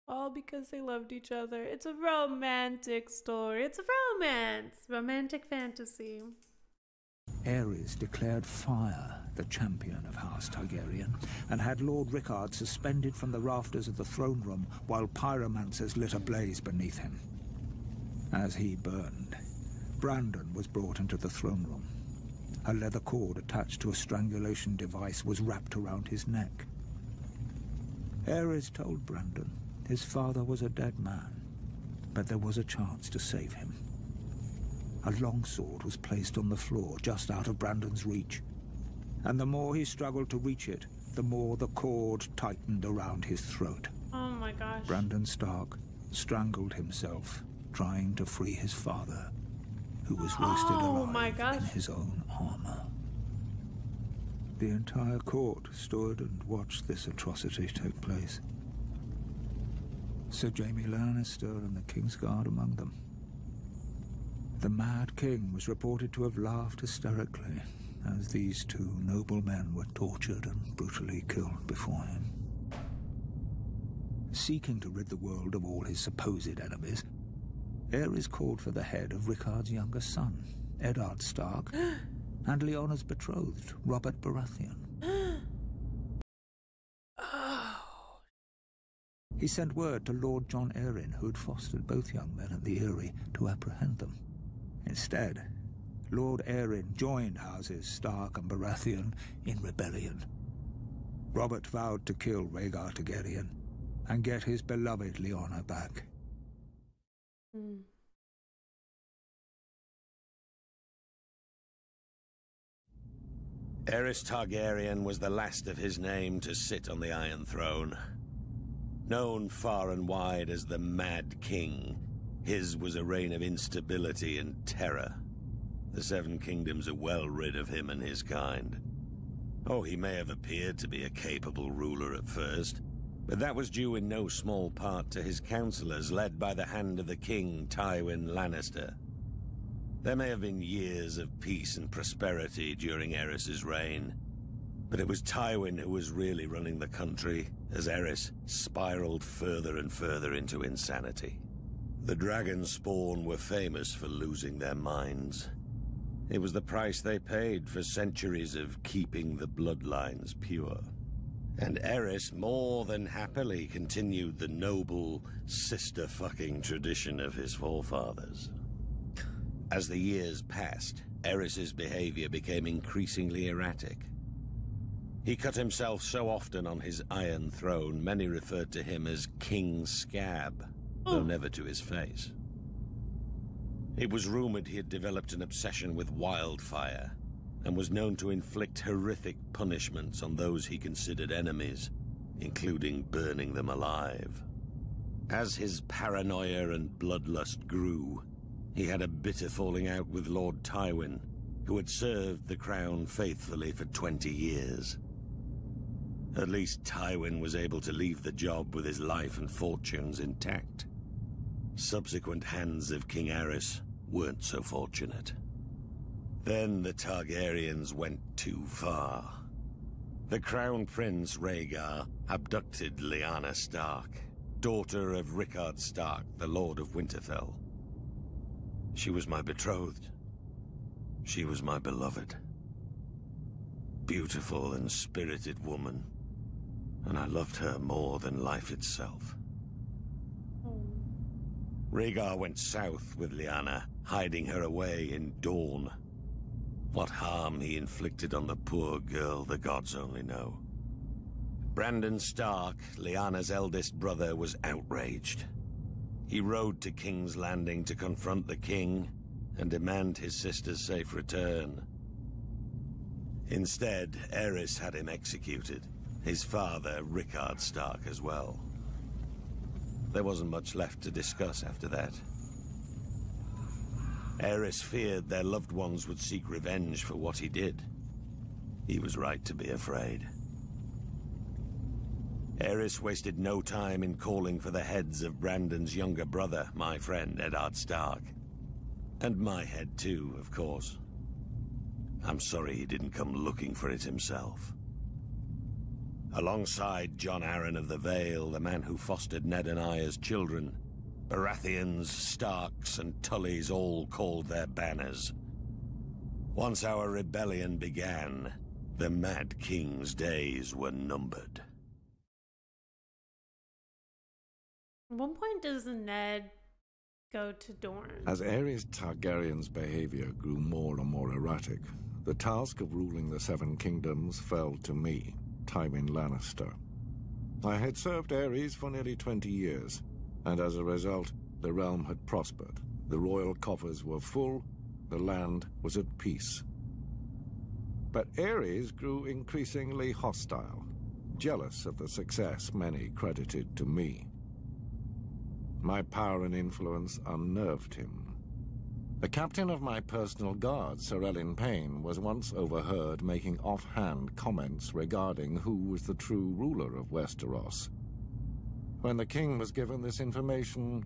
All because they loved each other. It's a romantic story. It's a romance. Romantic fantasy. Aerys declared fire the champion of House Targaryen and had Lord Rickard suspended from the rafters of the throne room while pyromancers lit a blaze beneath him. As he burned, Brandon was brought into the throne room. A leather cord attached to a strangulation device was wrapped around his neck. Aerys told Brandon his father was a dead man, but there was a chance to save him. A longsword was placed on the floor just out of Brandon's reach, and the more he struggled to reach it, the more the cord tightened around his throat. Oh my gosh. Brandon Stark strangled himself trying to free his father, who was roasted alive in his own armor. The entire court stood and watched this atrocity take place. Sir Jaime Lannister and the Kingsguard among them. The Mad King was reported to have laughed hysterically as these two noble men were tortured and brutally killed before him. Seeking to rid the world of all his supposed enemies, Aerys called for the head of Rickard's younger son, Eddard Stark, and Lyanna's betrothed, Robert Baratheon. He sent word to Lord Jon Arryn, who had fostered both young men at the Eyrie, to apprehend them. Instead, Lord Arryn joined houses Stark and Baratheon in rebellion. Robert vowed to kill Rhaegar Targaryen and get his beloved Lyanna back. Aerys Targaryen was the last of his name to sit on the Iron Throne. Known far and wide as the Mad King, his was a reign of instability and terror. The Seven Kingdoms are well rid of him and his kind. Oh, he may have appeared to be a capable ruler at first, but that was due in no small part to his counselors led by the hand of the king, Tywin Lannister. There may have been years of peace and prosperity during Aerys's reign, but it was Tywin who was really running the country as Aerys spiraled further and further into insanity. The dragon spawn were famous for losing their minds. It was the price they paid for centuries of keeping the bloodlines pure. And Aerys more than happily continued the noble sister-fucking tradition of his forefathers. As the years passed, Aerys's behavior became increasingly erratic. He cut himself so often on his Iron Throne, many referred to him as King Scab, though never to his face. It was rumored he had developed an obsession with wildfire, and was known to inflict horrific punishments on those he considered enemies, including burning them alive. As his paranoia and bloodlust grew, he had a bitter falling out with Lord Tywin, who had served the crown faithfully for 20 years. At least Tywin was able to leave the job with his life and fortunes intact. Subsequent hands of King Aerys weren't so fortunate. Then the Targaryens went too far. The Crown Prince Rhaegar abducted Lyanna Stark, daughter of Rickard Stark, the Lord of Winterfell. She was my betrothed. She was my beloved. Beautiful and spirited woman, and I loved her more than life itself. Rhaegar went south with Lyanna, hiding her away in Dorne. What harm he inflicted on the poor girl, the gods only know. Brandon Stark, Lyanna's eldest brother, was outraged. He rode to King's Landing to confront the king and demand his sister's safe return. Instead, Aerys had him executed, his father, Rickard Stark, as well. There wasn't much left to discuss after that. Aerys feared their loved ones would seek revenge for what he did. He was right to be afraid. Aerys wasted no time in calling for the heads of Brandon's younger brother, my friend Eddard Stark. And my head too, of course. I'm sorry he didn't come looking for it himself. Alongside John Arryn of the Vale, the man who fostered Ned and I as children, Baratheons, Starks, and Tullys all called their banners. Once our rebellion began, the Mad King's days were numbered. At one point does Ned go to Dorne? As Aerys Targaryen's behavior grew more and more erratic, the task of ruling the Seven Kingdoms fell to me, Tywin Lannister. I had served Aerys for nearly 20 years, and as a result, the realm had prospered. The royal coffers were full, the land was at peace. But Aerys grew increasingly hostile, jealous of the success many credited to me. My power and influence unnerved him. The captain of my personal guard, Sir Elin Payne, was once overheard making offhand comments regarding who was the true ruler of Westeros. When the king was given this information,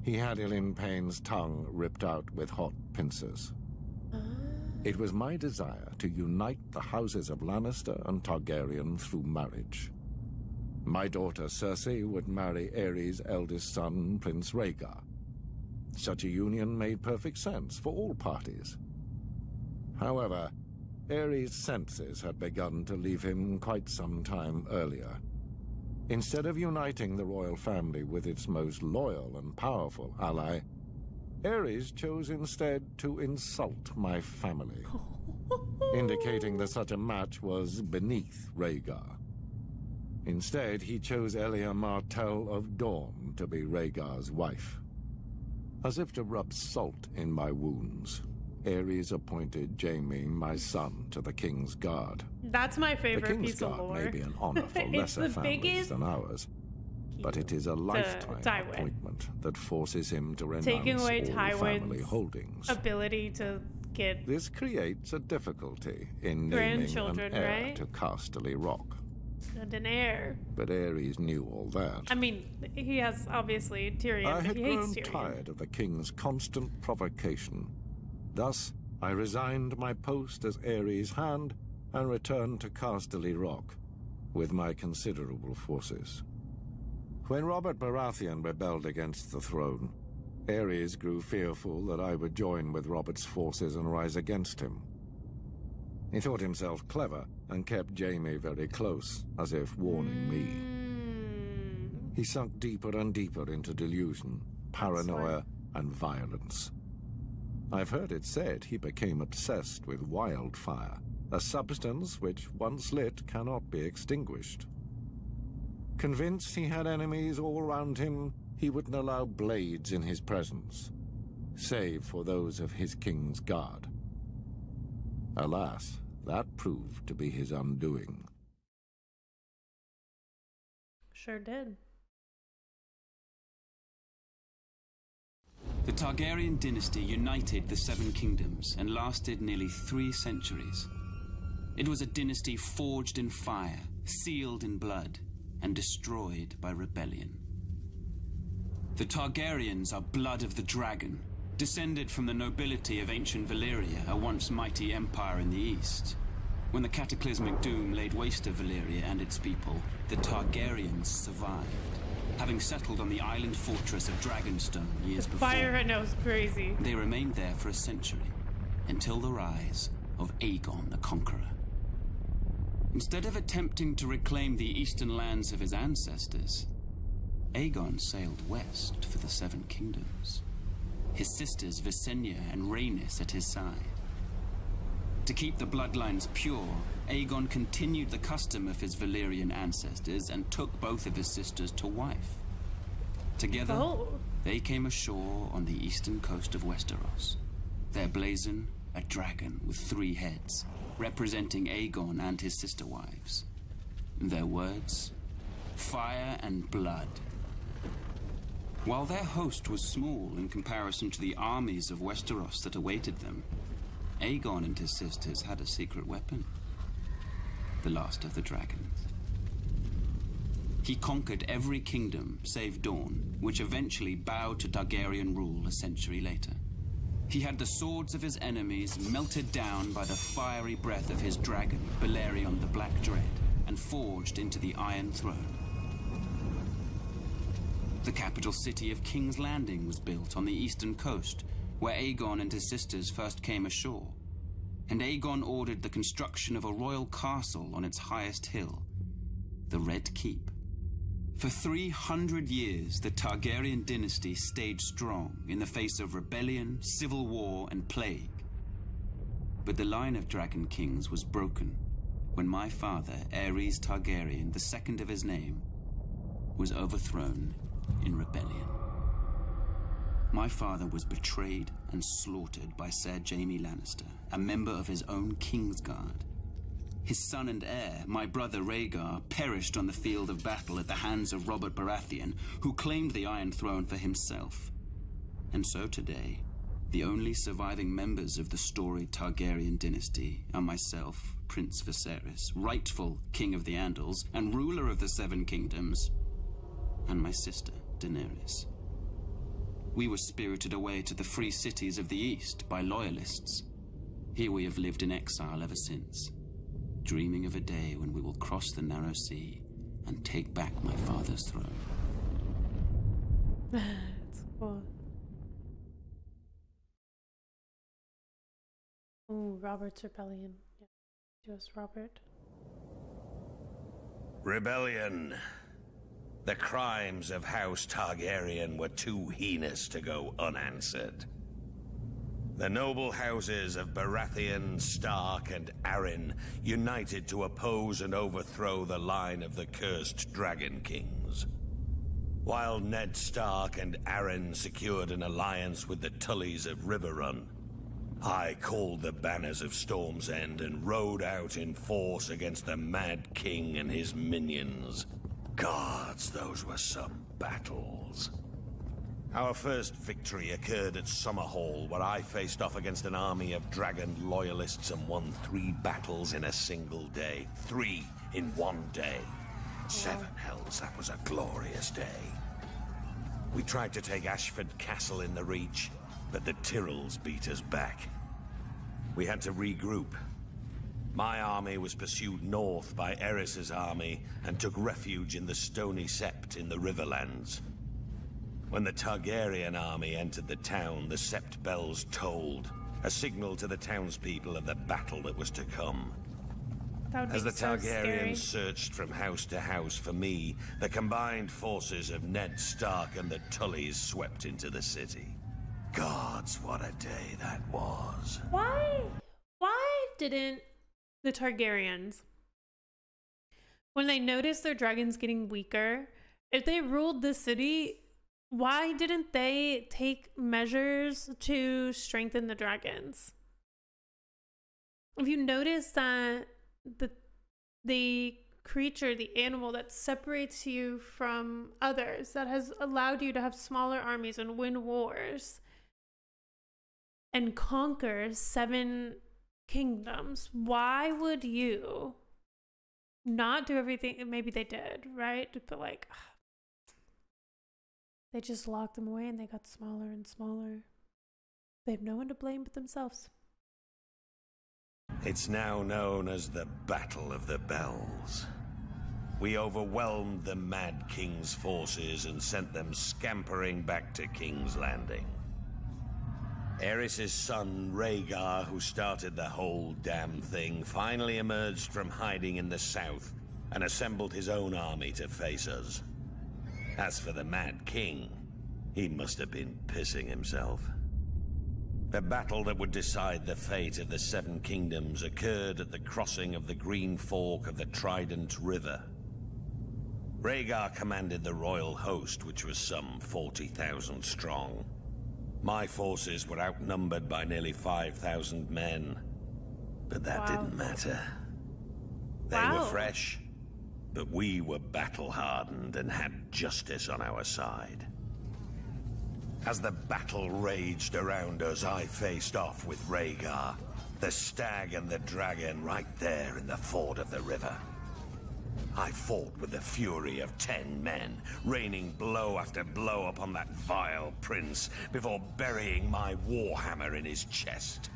he had Elin Payne's tongue ripped out with hot pincers. It was my desire to unite the houses of Lannister and Targaryen through marriage. My daughter Cersei would marry Aerys' eldest son, Prince Rhaegar. Such a union made perfect sense for all parties. However, Aerys' senses had begun to leave him quite some time earlier. Instead of uniting the royal family with its most loyal and powerful ally, Aerys chose instead to insult my family, indicating that such a match was beneath Rhaegar. Instead, he chose Elia Martell of Dorne to be Rhaegar's wife. As if to rub salt in my wounds, Aerys appointed Jaime, my son, to the King's Guard. That's my favorite the King's piece Guard of lore. may be an honor for lesser families than ours, but it is a lifetime appointment that forces him to renounce taking away all family holdings. Ability to get this creates a difficulty in naming an heir right? to Casterly Rock. And an heir. But Aerys knew all that. I mean, he has obviously Tyrion, I but had he hates grown Tyrion. tired of the king's constant provocation. Thus, I resigned my post as Aerys' hand and returned to Casterly Rock with my considerable forces. When Robert Baratheon rebelled against the throne, Aerys grew fearful that I would join with Robert's forces and rise against him. He thought himself clever and kept Jaime very close, as if warning me. He sunk deeper and deeper into delusion, paranoia, and violence. I've heard it said he became obsessed with wildfire, a substance which, once lit, cannot be extinguished. Convinced he had enemies all around him, he wouldn't allow blades in his presence, save for those of his King's Guard. Alas, that proved to be his undoing. Sure did. The Targaryen dynasty united the Seven Kingdoms and lasted nearly 3 centuries. It was a dynasty forged in fire, sealed in blood, and destroyed by rebellion. The Targaryens are blood of the dragon, descended from the nobility of ancient Valyria, a once mighty empire in the east. When the cataclysmic doom laid waste to Valyria and its people, the Targaryens survived, having settled on the island fortress of Dragonstone years before. Fire right now is crazy. They remained there for a century, until the rise of Aegon the Conqueror. Instead of attempting to reclaim the eastern lands of his ancestors, Aegon sailed west for the Seven Kingdoms, his sisters Visenya and Rhaenys at his side. To keep the bloodlines pure, Aegon continued the custom of his Valyrian ancestors and took both of his sisters to wife. Together, they came ashore on the eastern coast of Westeros, their blazon a dragon with 3 heads, representing Aegon and his sister wives. Their words, fire and blood. While their host was small in comparison to the armies of Westeros that awaited them, Aegon and his sisters had a secret weapon, the last of the dragons. He conquered every kingdom save Dorne, which eventually bowed to Targaryen rule a century later. He had the swords of his enemies melted down by the fiery breath of his dragon, Balerion the Black Dread, and forged into the Iron Throne. The capital city of King's Landing was built on the eastern coast, where Aegon and his sisters first came ashore. And Aegon ordered the construction of a royal castle on its highest hill, the Red Keep. For 300 years, the Targaryen dynasty stayed strong in the face of rebellion, civil war, and plague. But the line of Dragon Kings was broken when my father, Aerys Targaryen, the second of his name, was overthrown in rebellion. My father was betrayed and slaughtered by Ser Jaime Lannister, a member of his own Kingsguard. His son and heir, my brother Rhaegar, perished on the field of battle at the hands of Robert Baratheon, who claimed the Iron Throne for himself. And so today, the only surviving members of the storied Targaryen dynasty are myself, Prince Viserys, rightful King of the Andals and ruler of the Seven Kingdoms, and my sister, Daenerys. We were spirited away to the free cities of the East by loyalists. Here we have lived in exile ever since, dreaming of a day when we will cross the narrow sea and take back my father's throne. It's cool. Ooh, Robert's rebellion. Yeah. To us, Robert. Rebellion. The crimes of House Targaryen were too heinous to go unanswered. The noble houses of Baratheon, Stark, and Arryn united to oppose and overthrow the line of the cursed Dragon Kings. While Ned Stark and Arryn secured an alliance with the Tullys of Riverrun, I called the banners of Storm's End and rode out in force against the Mad King and his minions. Gods, those were some battles. Our first victory occurred at Summerhall, where I faced off against an army of dragon loyalists and won 3 battles in a single day. 3 in one day. 7 hells, that was a glorious day. We tried to take Ashford Castle in the Reach, but the Tyrells beat us back. We had to regroup. My army was pursued north by Aerys's army and took refuge in the Stony Sept in the Riverlands. When the Targaryen army entered the town, the Sept bells tolled, a signal to the townspeople of the battle that was to come. As the Targaryens searched from house to house for me, the combined forces of Ned Stark and the Tullys swept into the city. Gods, what a day that was. Why didn't the Targaryens, when they noticed their dragons getting weaker, if they ruled the city, why didn't they take measures to strengthen the dragons? If you notice that the creature, the animal that separates you from others, that has allowed you to have smaller armies and win wars and conquer 7 kingdoms, why would you not do everything? Maybe they did, right? But like, they just locked them away and they got smaller and smaller. They have no one to blame but themselves. It's now known as the Battle of the Bells. We overwhelmed the Mad King's forces and sent them scampering back to King's Landing. Aerys' son, Rhaegar, who started the whole damn thing, finally emerged from hiding in the south and assembled his own army to face us. As for the Mad King, he must have been pissing himself. The battle that would decide the fate of the 7 kingdoms occurred at the crossing of the Green Fork of the Trident River. Rhaegar commanded the royal host, which was some 40,000 strong. My forces were outnumbered by nearly 5,000 men, but that didn't matter. They were fresh, but we were battle-hardened and had justice on our side. As the battle raged around us, I faced off with Rhaegar, the stag and the dragon right there in the ford of the river. I fought with the fury of 10 men, raining blow after blow upon that vile prince before burying my warhammer in his chest.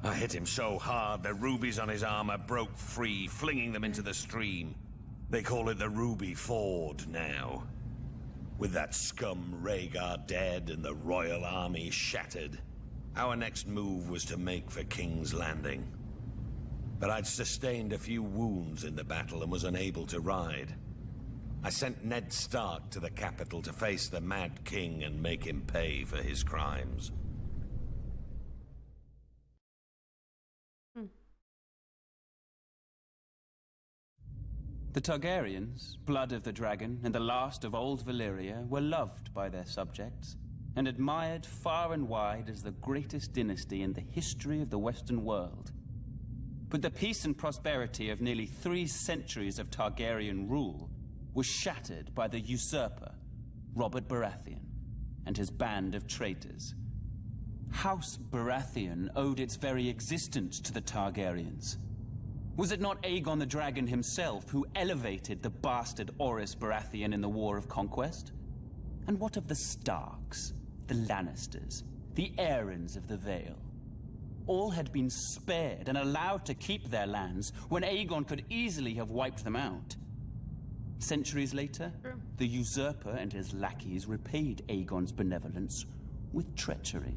I hit him so hard, the rubies on his armor broke free, flinging them into the stream. They call it the Ruby Ford now. With that scum Rhaegar dead and the royal army shattered, our next move was to make for King's Landing. But I'd sustained a few wounds in the battle and was unable to ride. I sent Ned Stark to the capital to face the Mad King and make him pay for his crimes. The Targaryens, blood of the dragon, and the last of old Valyria, were loved by their subjects, and admired far and wide as the greatest dynasty in the history of the Western world. But the peace and prosperity of nearly 3 centuries of Targaryen rule was shattered by the usurper, Robert Baratheon, and his band of traitors. House Baratheon owed its very existence to the Targaryens. Was it not Aegon the Dragon himself who elevated the bastard Orys Baratheon in the War of Conquest? And what of the Starks, the Lannisters, the Aarons of the Vale? All had been spared and allowed to keep their lands when Aegon could easily have wiped them out. Centuries later, the usurper and his lackeys repaid Aegon's benevolence with treachery.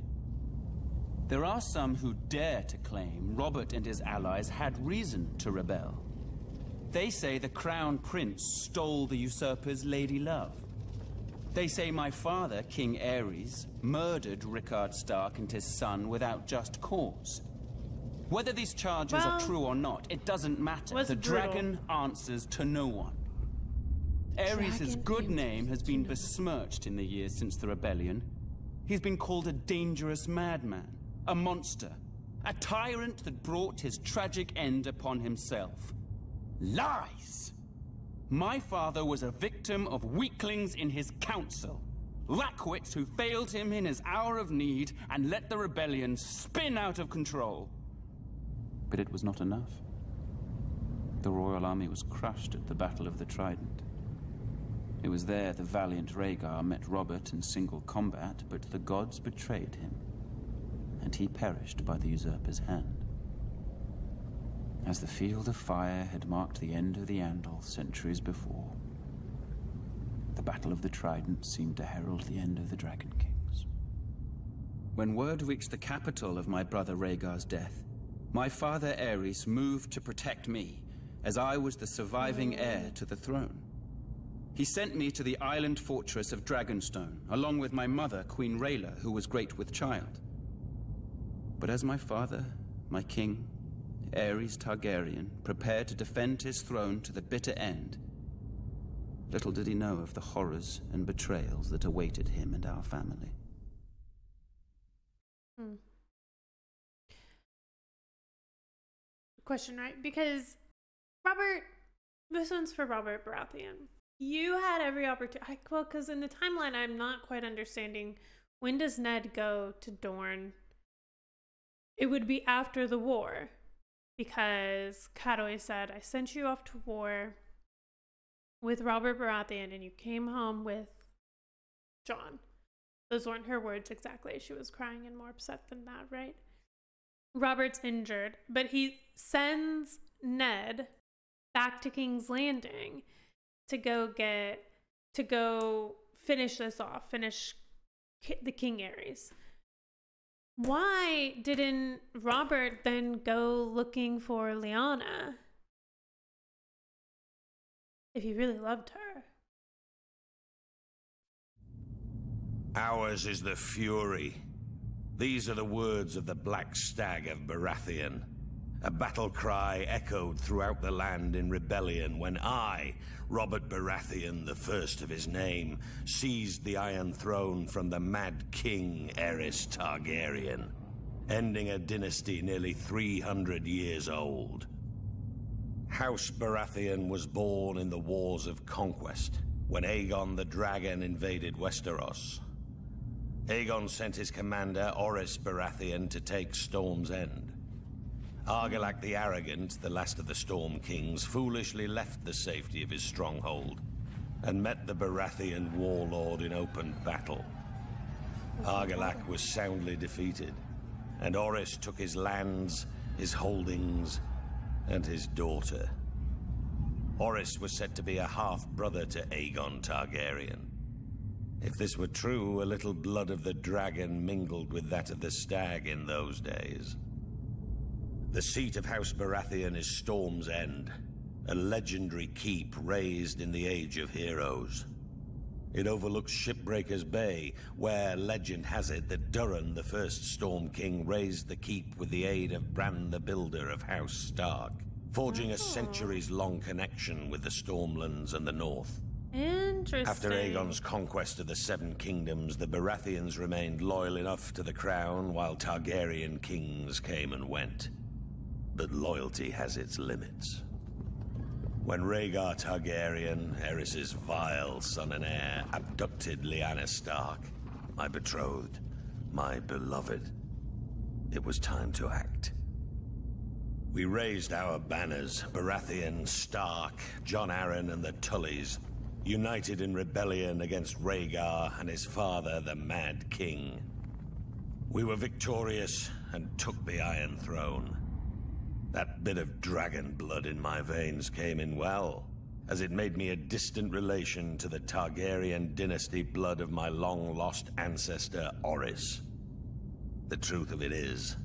There are some who dare to claim Robert and his allies had reason to rebel. They say the Crown Prince stole the usurper's lady love. They say my father, King Aerys, murdered Rickard Stark and his son without just cause. Whether these charges are true or not, it doesn't matter. The dragon answers to no one. Aerys' good name has been besmirched in the years since the rebellion. He's been called a dangerous madman, a monster, a tyrant that brought his tragic end upon himself. Lies! My father was a victim of weaklings in his council, lackwits who failed him in his hour of need and let the rebellion spin out of control. But it was not enough. The royal army was crushed at the Battle of the Trident. It was there the valiant Rhaegar met Robert in single combat, but the gods betrayed him, and he perished by the usurper's hand. As the Field of Fire had marked the end of the Andal centuries before, the Battle of the Trident seemed to herald the end of the Dragon Kings. When word reached the capital of my brother Rhaegar's death, my father Aerys moved to protect me, as I was the surviving heir to the throne. He sent me to the island fortress of Dragonstone, along with my mother, Queen Rhaela, who was great with child. But as my father, my king, Aerys Targaryen, prepared to defend his throne to the bitter end, little did he know of the horrors and betrayals that awaited him and our family. Question, right? Because this one's for Robert Baratheon. You had every opportunity. Well, because in the timeline, I'm not quite understanding. When does Ned go to Dorne? It would be after the war, because Catelyn said, I sent you off to war with Robert Baratheon and you came home with Jon. Those weren't her words exactly. She was crying and more upset than that, right? Robert's injured, but he sends Ned back to King's Landing to go finish this off, finish the King Aerys. Why didn't Robert then go looking for Lyanna if he really loved her? Ours is the fury. These are the words of the Black Stag of Baratheon. A battle cry echoed throughout the land in rebellion when I, Robert Baratheon, the first of his name, seized the Iron Throne from the Mad King Aerys Targaryen, ending a dynasty nearly 300 years old. House Baratheon was born in the Wars of Conquest, when Aegon the Dragon invaded Westeros. Aegon sent his commander, Orys Baratheon, to take Storm's End. Argilac the Arrogant, the last of the Storm Kings, foolishly left the safety of his stronghold and met the Baratheon warlord in open battle. Argilac was soundly defeated, and Oris took his lands, his holdings, and his daughter. Oris was said to be a half-brother to Aegon Targaryen. If this were true, a little blood of the dragon mingled with that of the stag in those days. The seat of House Baratheon is Storm's End, a legendary keep raised in the Age of Heroes. It overlooks Shipbreaker's Bay, where legend has it that Durin, the first Storm King, raised the keep with the aid of Bran the Builder of House Stark, forging a centuries-long connection with the Stormlands and the North. Interesting. After Aegon's conquest of the Seven Kingdoms, the Baratheons remained loyal enough to the crown, while Targaryen kings came and went. But loyalty has its limits. When Rhaegar Targaryen, Aerys's vile son and heir, abducted Lyanna Stark, my betrothed, my beloved, it was time to act. We raised our banners, Baratheon, Stark, Jon Arryn, and the Tullys, united in rebellion against Rhaegar and his father, the Mad King. We were victorious and took the Iron Throne. That bit of dragon blood in my veins came in well, as it made me a distant relation to the Targaryen dynasty blood of my long-lost ancestor, Oris. The truth of it is,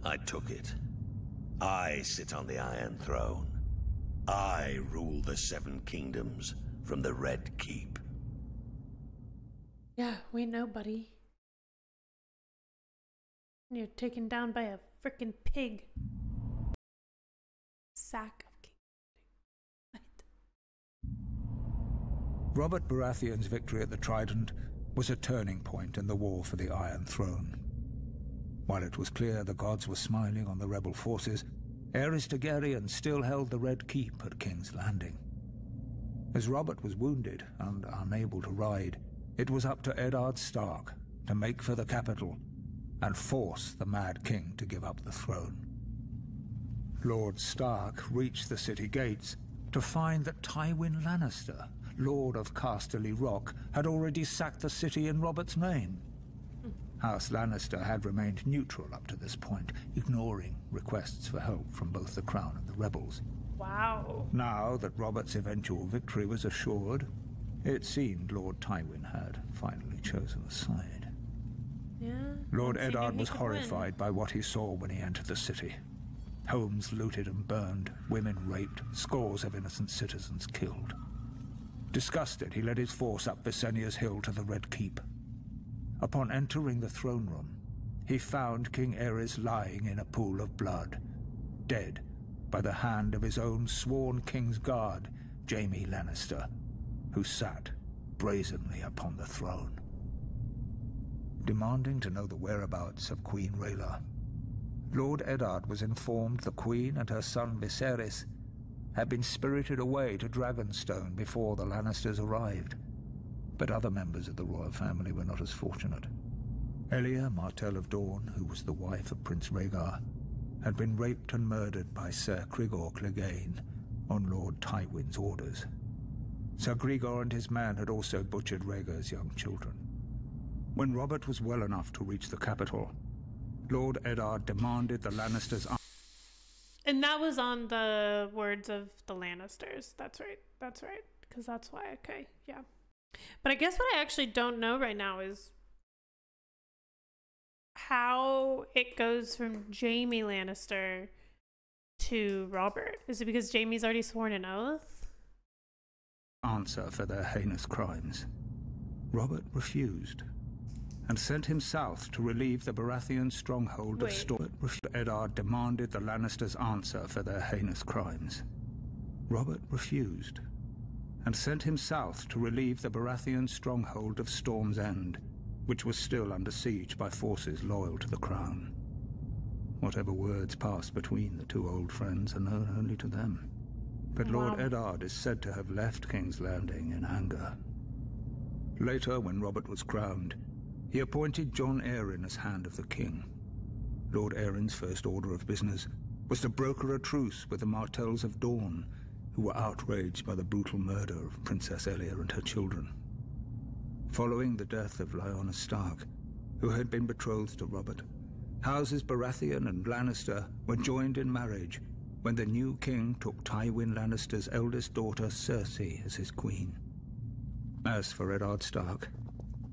I took it. I sit on the Iron Throne. I rule the Seven Kingdoms from the Red Keep. Yeah, we know, buddy. You're taken down by a frickin' pig. Sack of king. Robert Baratheon's victory at the Trident was a turning point in the war for the Iron Throne. While it was clear the gods were smiling on the rebel forces, Aerys Targaryen still held the Red Keep at King's Landing. As Robert was wounded and unable to ride, it was up to Eddard Stark to make for the capital and force the Mad King to give up the throne. Lord Stark reached the city gates to find that Tywin Lannister, Lord of Casterly Rock, had already sacked the city in Robert's name. House Lannister had remained neutral up to this point, ignoring requests for help from both the Crown and the rebels. Wow. Now that Robert's eventual victory was assured, it seemed Lord Tywin had finally chosen a side. Yeah. Lord Eddard was horrified by what he saw when he entered the city. Homes looted and burned, women raped, scores of innocent citizens killed. Disgusted, he led his force up Visenya's hill to the Red Keep. Upon entering the throne room, he found King Aerys lying in a pool of blood, dead by the hand of his own sworn King's Guard, Jaime Lannister, who sat brazenly upon the throne. Demanding to know the whereabouts of Queen Rhaela, Lord Eddard was informed the Queen and her son Viserys had been spirited away to Dragonstone before the Lannisters arrived. But other members of the royal family were not as fortunate. Elia, Martell of Dorne, who was the wife of Prince Rhaegar, had been raped and murdered by Ser Grigor Clegane on Lord Tywin's orders. Ser Grigor and his man had also butchered Rhaegar's young children. When Robert was well enough to reach the capital, Lord Eddard demanded the Lannisters... And that was on the words of the Lannisters. That's right. Because that's why, okay, yeah. But I guess what I actually don't know right now is how it goes from Jaime Lannister to Robert. Is it because Jaime's already sworn an oath? ...answer for their heinous crimes. Robert refused and sent him south to relieve the Baratheon stronghold of Storm. Eddard demanded the Lannisters answer for their heinous crimes. Robert refused and sent him south to relieve the Baratheon stronghold of Storm's End, which was still under siege by forces loyal to the crown. Whatever words passed between the two old friends are known only to them. But Lord Eddard is said to have left King's Landing in anger. Later, when Robert was crowned, he appointed Jon Arryn as Hand of the King. Lord Arryn's first order of business was to broker a truce with the Martells of Dorne, who were outraged by the brutal murder of Princess Elia and her children. Following the death of Lyanna Stark, who had been betrothed to Robert, Houses Baratheon and Lannister were joined in marriage when the new king took Tywin Lannister's eldest daughter Cersei as his queen. As for Eddard Stark,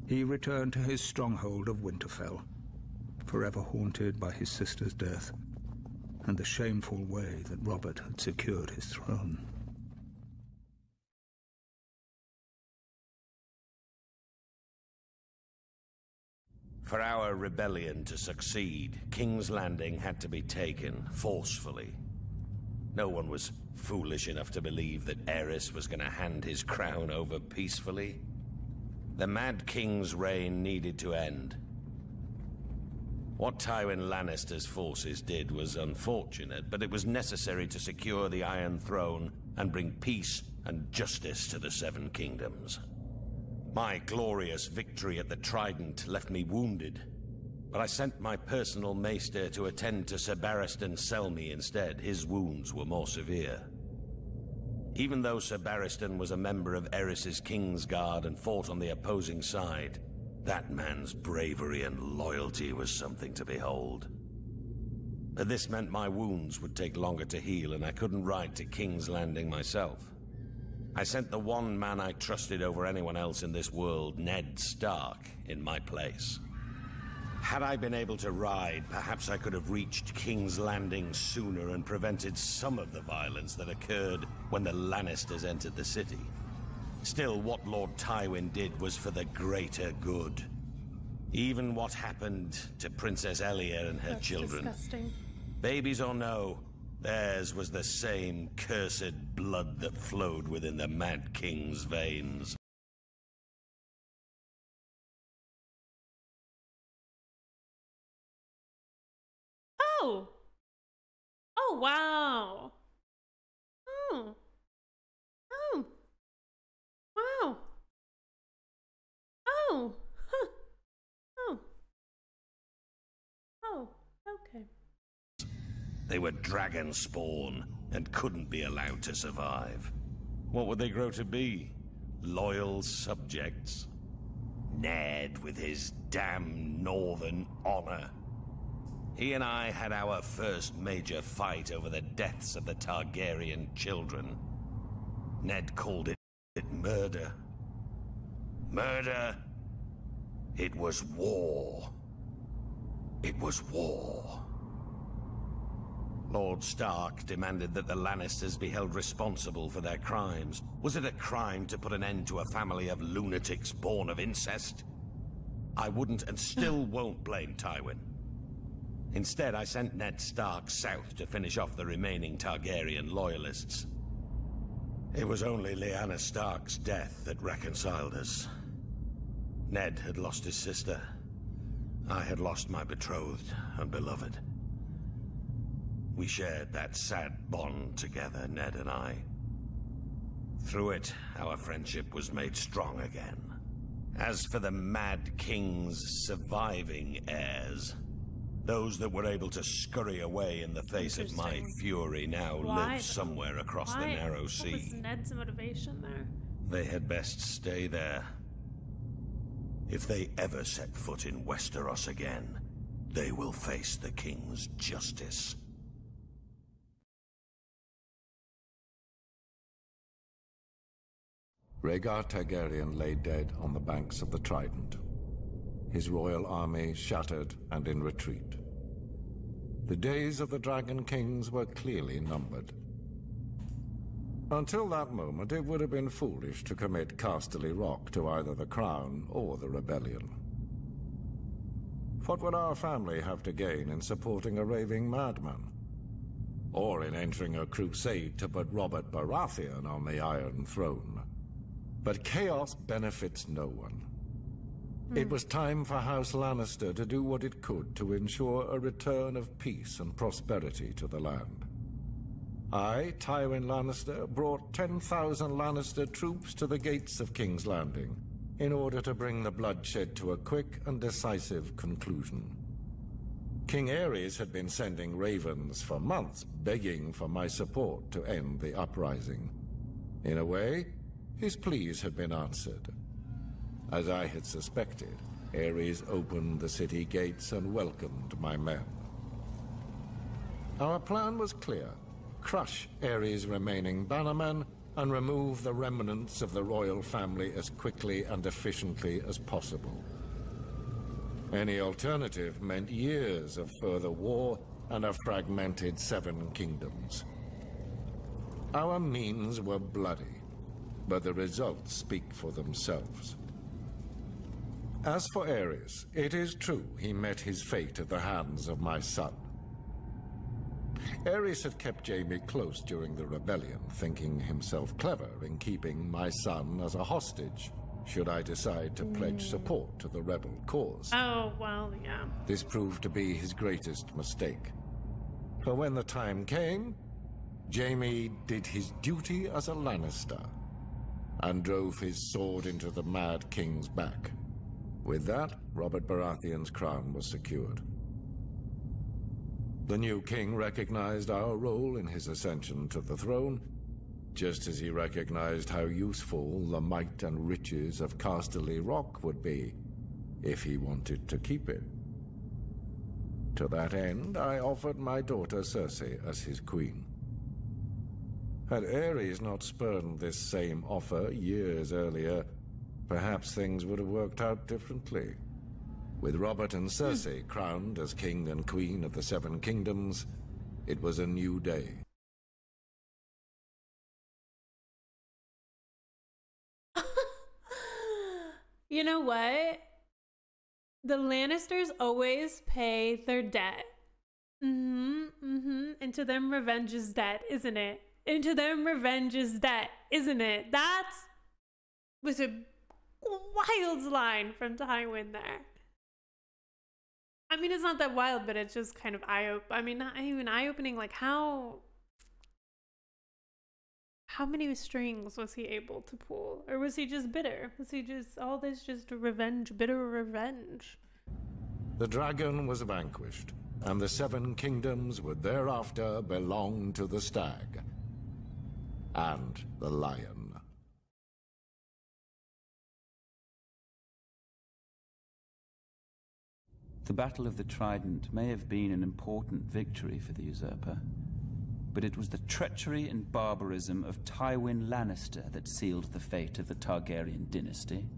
he returned to his stronghold of Winterfell, forever haunted by his sister's death and the shameful way that Robert had secured his throne. For our rebellion to succeed, King's Landing had to be taken forcefully. No one was foolish enough to believe that Aerys was going to hand his crown over peacefully. The Mad King's reign needed to end. What Tywin Lannister's forces did was unfortunate, but it was necessary to secure the Iron Throne and bring peace and justice to the Seven Kingdoms. My glorious victory at the Trident left me wounded, but I sent my personal maester to attend to Sir Barristan Selmy instead. His wounds were more severe. Even though Sir Barristan was a member of Aerys's Kingsguard and fought on the opposing side, that man's bravery and loyalty was something to behold. But this meant my wounds would take longer to heal, and I couldn't ride to King's Landing myself. I sent the one man I trusted over anyone else in this world, Ned Stark, in my place. Had I been able to ride, perhaps I could have reached King's Landing sooner and prevented some of the violence that occurred when the Lannisters entered the city. Still, what Lord Tywin did was for the greater good. Even what happened to Princess Elia and her children. Disgusting. Babies or no, theirs was the same cursed blood that flowed within the Mad King's veins. Oh! Oh, wow! Oh! Oh! Wow! Oh! Huh! Oh! Oh, okay. They were dragon spawn and couldn't be allowed to survive. What would they grow to be? Loyal subjects? Ned with his damn northern honor. He and I had our first major fight over the deaths of the Targaryen children. Ned called it murder. Murder? It was war. It was war. Lord Stark demanded that the Lannisters be held responsible for their crimes. Was it a crime to put an end to a family of lunatics born of incest? I wouldn't and still won't blame Tywin. Instead, I sent Ned Stark south to finish off the remaining Targaryen loyalists. It was only Lyanna Stark's death that reconciled us. Ned had lost his sister. I had lost my betrothed and beloved. We shared that sad bond together, Ned and I. Through it, our friendship was made strong again. As for the Mad King's surviving heirs, those that were able to scurry away in the face of my fury now live somewhere across the narrow sea. What was Ned's motivation there? They had best stay there. If they ever set foot in Westeros again, they will face the King's justice. Rhaegar Targaryen lay dead on the banks of the Trident, his royal army shattered and in retreat. The days of the Dragon Kings were clearly numbered. Until that moment, it would have been foolish to commit Casterly Rock to either the Crown or the Rebellion. What would our family have to gain in supporting a raving madman? Or in entering a crusade to put Robert Baratheon on the Iron Throne? But chaos benefits no one. It was time for House Lannister to do what it could to ensure a return of peace and prosperity to the land. I, Tywin Lannister, brought 10,000 Lannister troops to the gates of King's Landing in order to bring the bloodshed to a quick and decisive conclusion. King Aerys had been sending ravens for months, begging for my support to end the uprising. In a way, his pleas had been answered. As I had suspected, Ares opened the city gates and welcomed my men. Our plan was clear. Crush Ares' remaining bannermen and remove the remnants of the royal family as quickly and efficiently as possible. Any alternative meant years of further war and a fragmented 7 kingdoms. Our means were bloody, but the results speak for themselves. As for Ares, it is true he met his fate at the hands of my son. Ares had kept Jaime close during the rebellion, thinking himself clever in keeping my son as a hostage, should I decide to pledge support to the rebel cause. Oh, well, yeah. This proved to be his greatest mistake. For when the time came, Jaime did his duty as a Lannister and drove his sword into the Mad King's back. With that, Robert Baratheon's crown was secured. The new king recognized our role in his ascension to the throne, just as he recognized how useful the might and riches of Casterly Rock would be if he wanted to keep it. To that end, I offered my daughter Cersei as his queen. Had Ares not spurned this same offer years earlier, perhaps things would have worked out differently. With Robert and Cersei crowned as king and queen of the 7 kingdoms, it was a new day. You know what? The Lannisters always pay their debt. And to them revenge is debt, isn't it? And to them revenge is debt, isn't it? That was a wild line from Tywin there. I mean, it's not that wild, but it's just kind of not even eye-opening. Like, how many strings was he able to pull? Or was he just bitter? Was he just, all this just revenge, bitter revenge? The dragon was vanquished, and the 7 kingdoms would thereafter belong to the stag and the lion. The Battle of the Trident may have been an important victory for the usurper, but it was the treachery and barbarism of Tywin Lannister that sealed the fate of the Targaryen dynasty.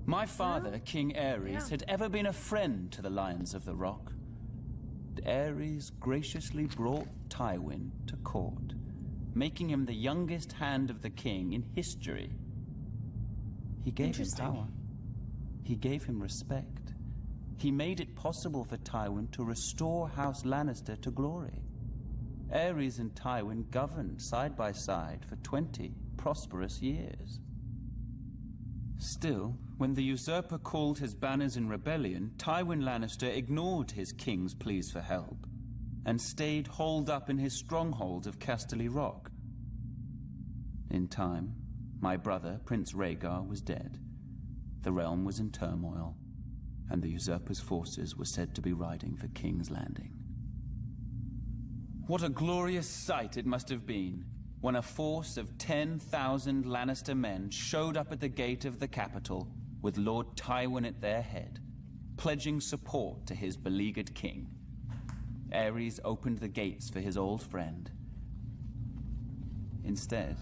My father, King Aerys, had ever been a friend to the Lions of the Rock. And Aerys graciously brought Tywin to court, making him the youngest hand of the king in history. He gave him power. He gave him respect. He made it possible for Tywin to restore House Lannister to glory. Aerys and Tywin governed side by side for 20 prosperous years. Still, when the usurper called his banners in rebellion, Tywin Lannister ignored his king's pleas for help and stayed holed up in his stronghold of Casterly Rock. In time, my brother, Prince Rhaegar, was dead. The realm was in turmoil, and the usurper's forces were said to be riding for King's Landing. What a glorious sight it must have been when a force of 10,000 Lannister men showed up at the gate of the capital with Lord Tywin at their head, pledging support to his beleaguered king. Aerys opened the gates for his old friend. Instead,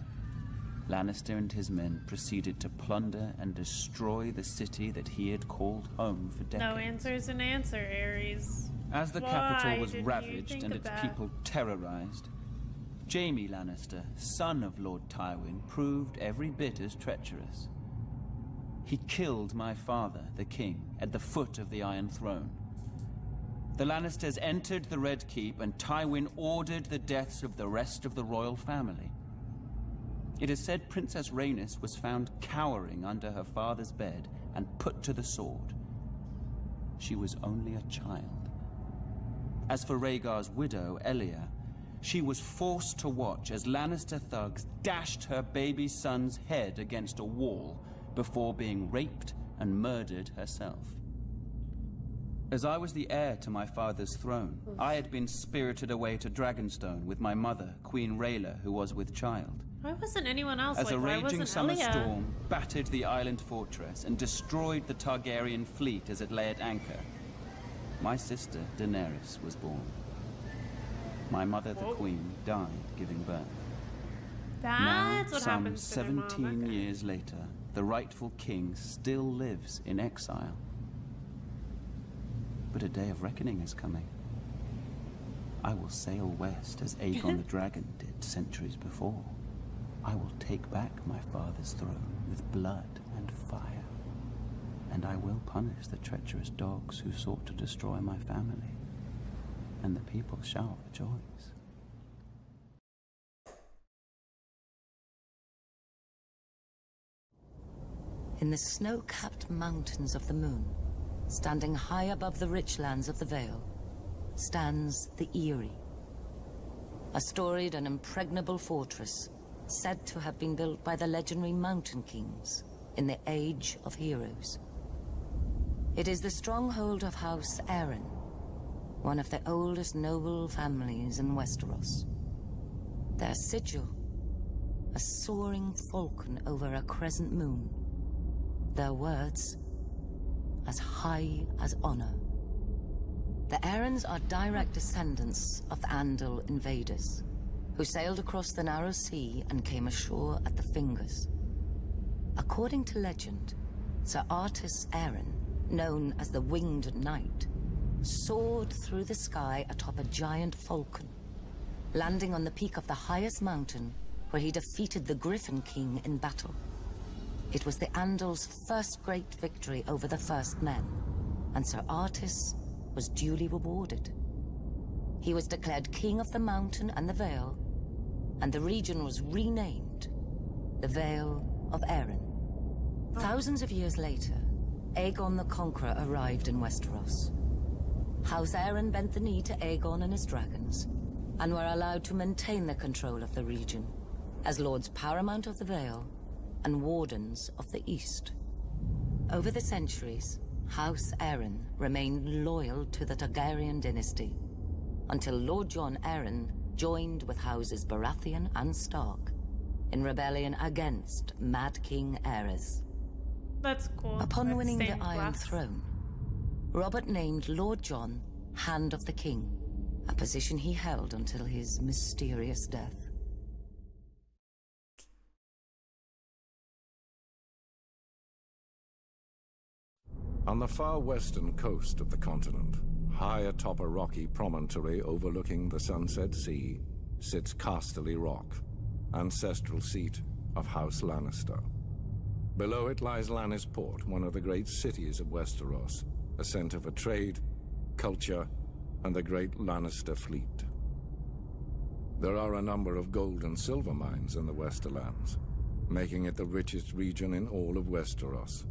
Lannister and his men proceeded to plunder and destroy the city that he had called home for decades. No answer is an answer, Aerys. As the capital was ravaged and its people terrorized, Jaime Lannister, son of Lord Tywin, proved every bit as treacherous. He killed my father, the king, at the foot of the Iron Throne. The Lannisters entered the Red Keep, and Tywin ordered the deaths of the rest of the royal family. It is said Princess Rhaenys was found cowering under her father's bed and put to the sword. She was only a child. As for Rhaegar's widow, Elia, she was forced to watch as Lannister thugs dashed her baby son's head against a wall before being raped and murdered herself. As I was the heir to my father's throne, I had been spirited away to Dragonstone with my mother, Queen Rhaela, who was with child. Why wasn't anyone else as like a why raging wasn't summer Elia? storm battered the island fortress and destroyed the Targaryen fleet as it lay at anchor, my sister Daenerys was born. My mother, the Queen, died giving birth. That's now, what some happens to their mom. 17 Okay. years later, the rightful king still lives in exile. But a day of reckoning is coming. I will sail west as Aegon the Dragon did centuries before. I will take back my father's throne with blood and fire. And I will punish the treacherous dogs who sought to destroy my family. And the people shall rejoice. In the snow-capped mountains of the moon, standing high above the rich lands of the Vale, stands the Eyrie. A storied and impregnable fortress said to have been built by the legendary Mountain Kings in the Age of Heroes. It is the stronghold of House Arryn, one of the oldest noble families in Westeros. Their sigil, a soaring falcon over a crescent moon. Their words, as high as honor. The Arryns are direct descendants of the Andal invaders, who sailed across the narrow sea and came ashore at the Fingers. According to legend, Sir Artus Arryn, known as the Winged Knight, soared through the sky atop a giant falcon, landing on the peak of the highest mountain where he defeated the Griffin King in battle. It was the Andal's first great victory over the First Men, and Sir Artus was duly rewarded. He was declared King of the Mountain and the Vale, and the region was renamed the Vale of Arryn. Thousands of years later, Aegon the Conqueror arrived in Westeros. House Arryn bent the knee to Aegon and his dragons, and were allowed to maintain the control of the region, as Lords Paramount of the Vale and Wardens of the East. Over the centuries, House Arryn remained loyal to the Targaryen dynasty, until Lord Jon Arryn joined with Houses Baratheon and Stark in rebellion against Mad King Aerys. That's cool. Upon That's winning the stained Iron glass. Throne, Robert named Lord Jon Hand of the King, a position he held until his mysterious death. On the far western coast of the continent, high atop a rocky promontory overlooking the Sunset Sea, sits Casterly Rock, ancestral seat of House Lannister. Below it lies Lannisport, one of the great cities of Westeros, a center for trade, culture, and the great Lannister fleet. There are a number of gold and silver mines in the Westerlands, making it the richest region in all of Westeros.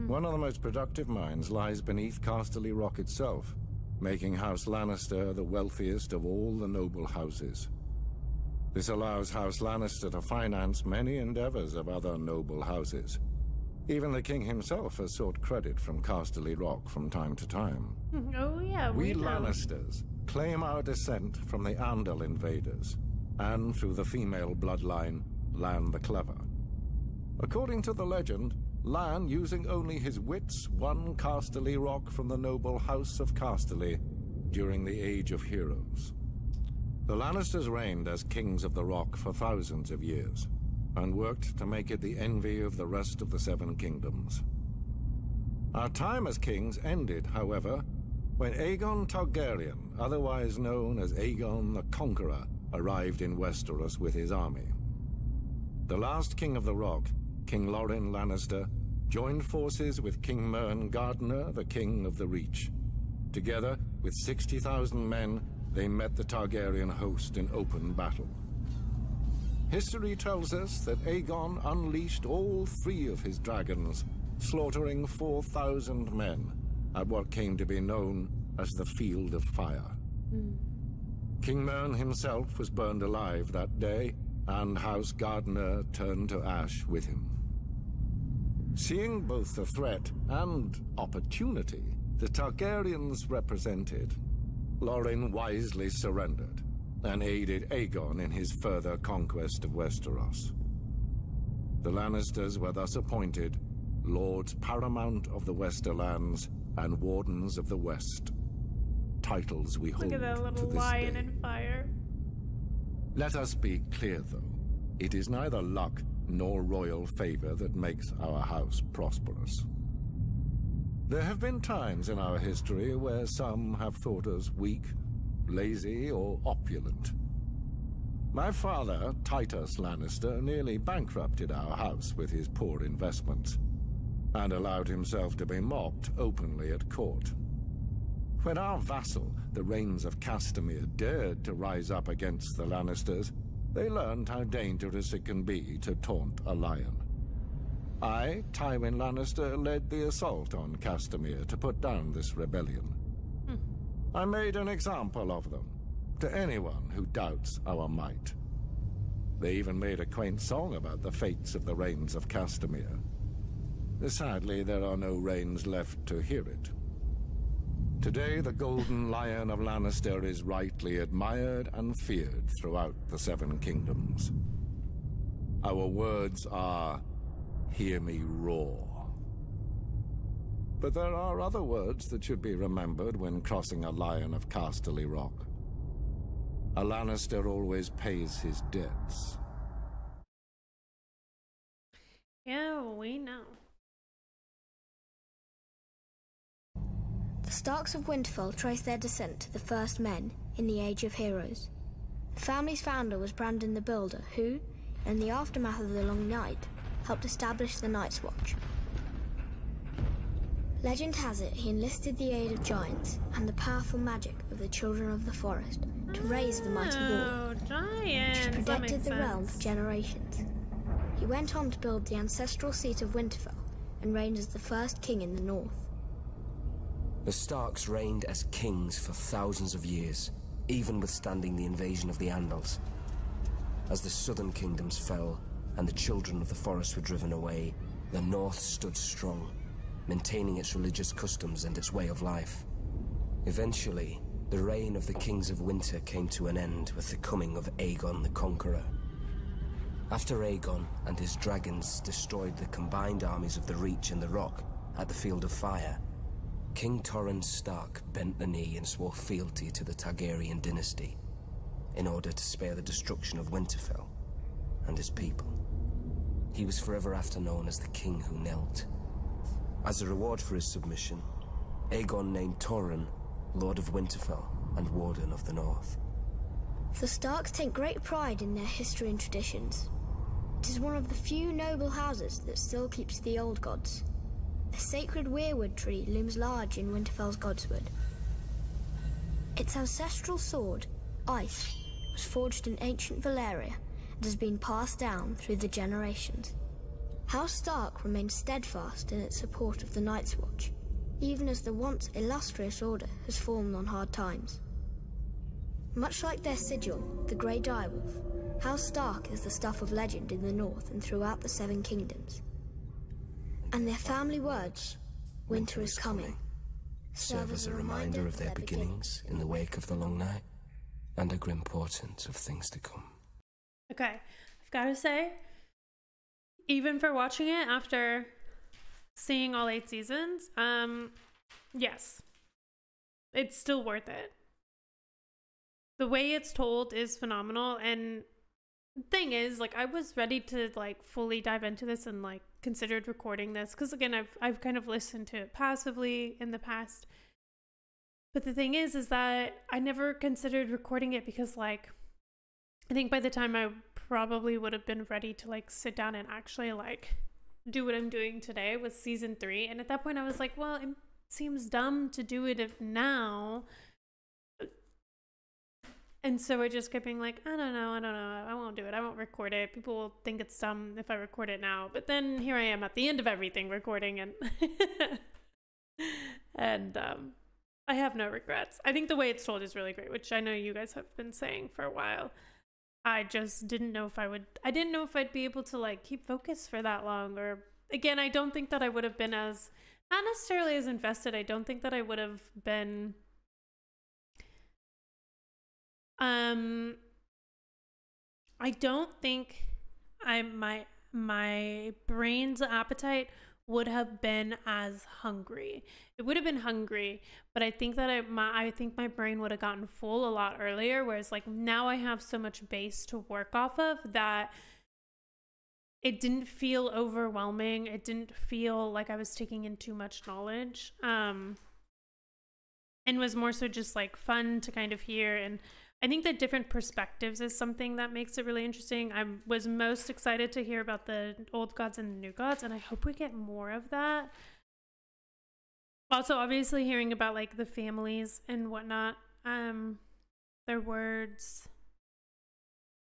One of the most productive mines lies beneath Casterly Rock itself, making House Lannister the wealthiest of all the noble houses. This allows House Lannister to finance many endeavors of other noble houses. Even the king himself has sought credit from Casterly Rock from time to time. Oh yeah, We know. Lannisters claim our descent from the Andal invaders, and through the female bloodline, Lann the Clever. According to the legend, Lann, using only his wits, won Casterly Rock from the noble House of Casterly during the Age of Heroes. The Lannisters reigned as kings of the Rock for thousands of years, and worked to make it the envy of the rest of the Seven Kingdoms. Our time as kings ended, however, when Aegon Targaryen, otherwise known as Aegon the Conqueror, arrived in Westeros with his army. The last king of the Rock, King Loren Lannister, joined forces with King Mern Gardener, the king of the Reach. Together, with 60,000 men, they met the Targaryen host in open battle. History tells us that Aegon unleashed all 3 of his dragons, slaughtering 4,000 men at what came to be known as the Field of Fire. King Mern himself was burned alive that day, and House Gardener turned to ash with him. Seeing both the threat and opportunity the Targaryens represented, Loren wisely surrendered, and aided Aegon in his further conquest of Westeros. The Lannisters were thus appointed Lords Paramount of the Westerlands and Wardens of the West, titles we hold Look at that to little this lion day. in fire. Let us be clear, though. It is neither luck nor royal favor that makes our house prosperous. There have been times in our history where some have thought us weak, lazy, or opulent. My father, Titus Lannister, nearly bankrupted our house with his poor investments, and allowed himself to be mocked openly at court. When our vassal, the Rains of Castamere, dared to rise up against the Lannisters, they learned how dangerous it can be to taunt a lion. I, Tywin Lannister, led the assault on Castamere to put down this rebellion. I made an example of them, to anyone who doubts our might. They even made a quaint song about the fates of the Rains of Castamere. Sadly, there are no Rains left to hear it. Today, the Golden Lion of Lannister is rightly admired and feared throughout the Seven Kingdoms. Our words are, "Hear me roar." But there are other words that should be remembered when crossing a Lion of Casterly Rock. A Lannister always pays his debts. Yeah, we know. The Starks of Winterfell trace their descent to the first men in the Age of Heroes. The family's founder was Brandon the Builder, who, in the aftermath of the Long Night, helped establish the Night's Watch. Legend has it he enlisted the aid of giants and the powerful magic of the Children of the Forest to raise the mighty wall, giants. which protected the realm for generations. He went on to build the ancestral seat of Winterfell and reigned as the first king in the north. The Starks reigned as kings for thousands of years, even withstanding the invasion of the Andals. As the southern kingdoms fell and the Children of the Forest were driven away, the north stood strong, maintaining its religious customs and its way of life. Eventually, the reign of the Kings of Winter came to an end with the coming of Aegon the Conqueror. After Aegon and his dragons destroyed the combined armies of the Reach and the Rock at the Field of Fire, King Torrhen Stark bent the knee and swore fealty to the Targaryen dynasty in order to spare the destruction of Winterfell and his people. He was forever after known as the King Who Knelt. As a reward for his submission, Aegon named Torrhen Lord of Winterfell and Warden of the North. The Starks take great pride in their history and traditions. It is one of the few noble houses that still keeps the old gods. A sacred weirwood tree looms large in Winterfell's godswood. Its ancestral sword, Ice, was forged in ancient Valyria and has been passed down through the generations. House Stark remains steadfast in its support of the Night's Watch, even as the once illustrious order has fallen on hard times. Much like their sigil, the Grey Direwolf, House Stark is the stuff of legend in the north and throughout the Seven Kingdoms. And their family words, "Winter is coming," serve as a reminder of their beginnings in the wake of the Long Night and a grim portent of things to come. Okay, I've got to say, even for watching it after seeing all 8 seasons, yes, it's still worth it. The way it's told is phenomenal, and the thing is, like, I was ready to like fully dive into this and like considered recording this because again, I've kind of listened to it passively in the past. But the thing is that I never considered recording it because like I think by the time I probably would have been ready to like sit down and actually like do what I'm doing today with season 3, and at that point I was like, well, it seems dumb to do it now. And so I just kept being like, I don't know, I won't do it, I won't record it, people will think it's dumb if I record it now. But then here I am at the end of everything recording, and and I have no regrets. I think the way it's told is really great, which I know you guys have been saying for a while. I just didn't know if I didn't know if I'd be able to like keep focus for that long, or again, I don't think that I would have been as, not necessarily as invested, I don't think that I would have been I don't think my brain's appetite would have been as hungry. It would have been hungry, but I think that I think my brain would have gotten full a lot earlier, whereas like now I have so much base to work off of that it didn't feel overwhelming. It didn't feel like I was taking in too much knowledge. And was more so just like fun to kind of hear. And I think that different perspectives is something that makes it really interesting. I was most excited to hear about the old gods and the new gods, and I hope we get more of that. Also, obviously hearing about like the families and whatnot, their words.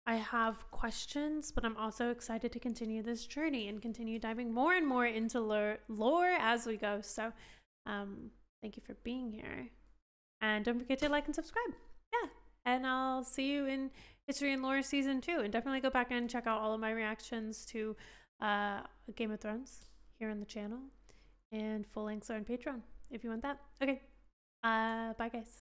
I have questions, but I'm also excited to continue this journey and continue diving more and more into lore as we go. So thank you for being here. And don't forget to like and subscribe. Yeah. And I'll see you in History and Lore Season 2. And definitely go back and check out all of my reactions to Game of Thrones here on the channel. And full links are on Patreon if you want that. Okay. Bye, guys.